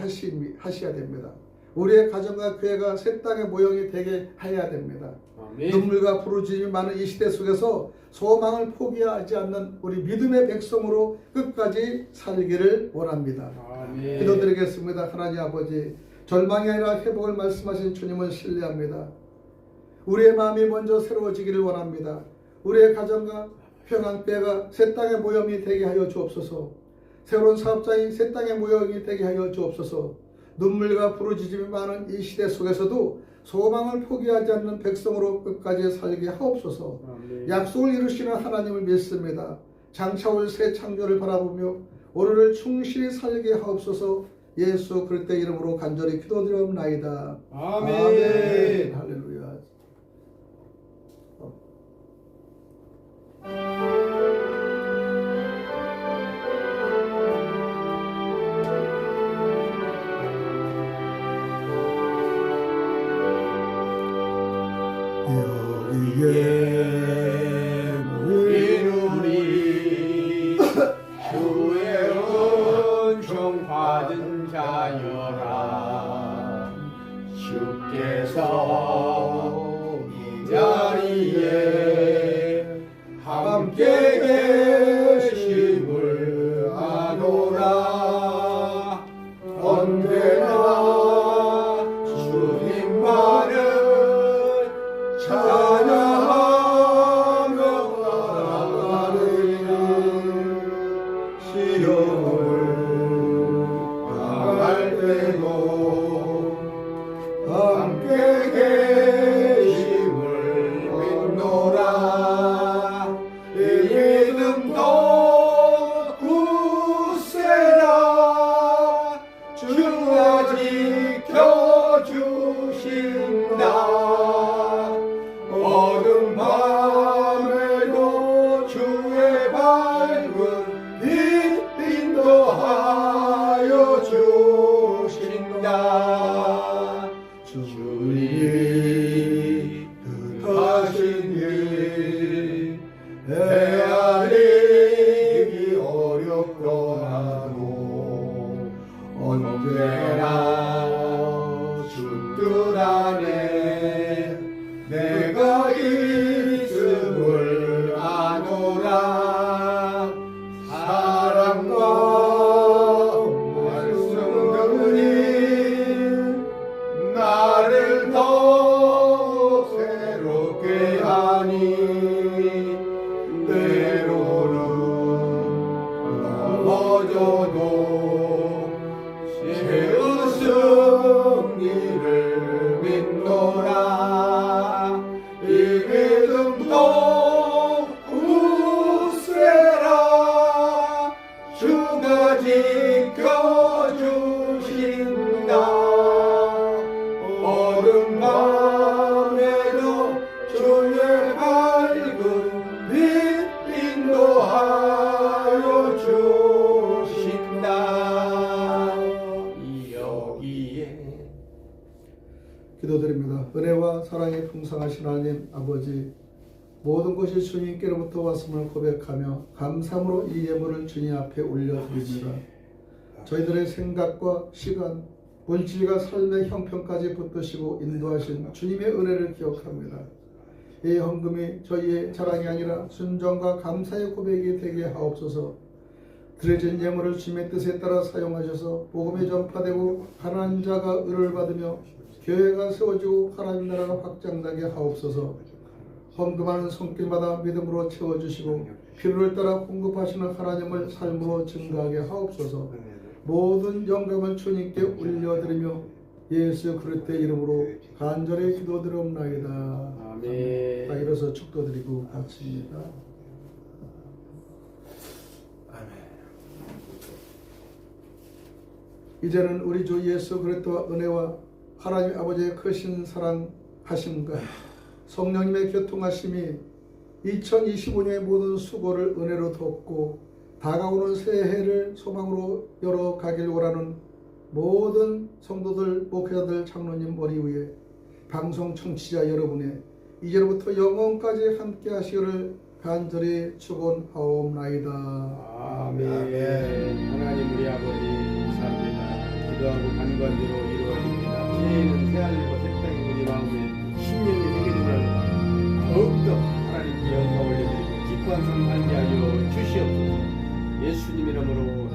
하셔야 됩니다. 우리의 가정과 교회가 새 땅의 모형이 되게 해야 됩니다. 아멘. 눈물과 부르짖음이 많은 이 시대 속에서 소망을 포기하지 않는 우리 믿음의 백성으로 끝까지 살기를 원합니다. 아멘. 기도드리겠습니다. 하나님 아버지, 절망이 아니라 회복을 말씀하신 주님을 신뢰합니다. 우리의 마음이 먼저 새로워지기를 원합니다. 우리의 가정과 평안교회가 새 땅의 모형이 되게 하여 주옵소서. 새로운 사업장이 새 땅의 모형이 되게 하여 주옵소서. 눈물과 부르짖음이 많은 이 시대 속에서도 소망을 포기하지 않는 백성으로 끝까지 살게 하옵소서. 아멘. 약속을 이루시는 하나님을 믿습니다. 장차올 새 창조를 바라보며 오늘을 충실히 살게 하옵소서. 예수 그리스도의 이름으로 간절히 기도드리옵나이다.
아멘.
아멘. 할렐루야.
여기에 모인 우리 주의 은총 받은 자여라. 주께서 이 자리에 함께 계심을 아노라. 언제나 주님만을 찬양하며 나아가리라. 시험을 당할 때도 함께 계심을 믿노라. 이 믿음도 굳세라. 주가 지켜주신다. 어두운 밤에도 주의 밝은 빛 인도하여 주신다. 주님이 뜻하신 길 헤아리기 어렵더라도 언제나 주 뜻 안에 내가 있음을 아노라. 사랑과 말씀들이 나를 더
은혜와 사랑에 풍성하신 하나님 아버지, 모든 것이 주님께로부터 왔음을 고백하며 감사함으로 이 예물을 주님 앞에 올려드립니다. 저희들의 생각과 시간, 물질과 삶의 형편까지 붙드시고 인도하신 주님의 은혜를 기억합니다. 이 헌금이 저희의 자랑이 아니라 순종과 감사의 고백이 되게 하옵소서. 드려진 예물을 주님의 뜻에 따라 사용하셔서 복음이 전파되고 가난한 자가 의를 받으며 교회가 세워지고 하나님 나라가 확장되게 하옵소서. 헌금하는 손길마다 믿음으로 채워주시고 필요를 따라 공급하시는 하나님을 삶으로 증거하게 하옵소서. 모든 영광을 주님께 올려드리며 예수 그리스도의 이름으로 간절히 기도드리옵나이다.
아멘.
다 일어서 축도드리고 바칩니다. 이제는 우리 주 예수 그리스도와 은혜와 하나님 아버지의 크신 사랑하심과 성령님의 교통하심이 2025년의 모든 수고를 은혜로 돕고 다가오는 새해를 소망으로 열어가길 원하는 모든 성도들, 목회자들, 장로님 머리 위에 방송 청취자 여러분의 이제로부터 영원까지 함께 하시기를 간절히 축원하옵나이다.
아멘. 하나님 우리 아버지 감사합니다. 기도하고 간관대로 이루어집니다. 새해는 새하늘과 새 땅이 우리 마음에 신령이 되게 되도록 더욱더 하나님께 영광 올려드리고 기뻐한 삶 살게 하여 주시옵소서. 예수님 이름으로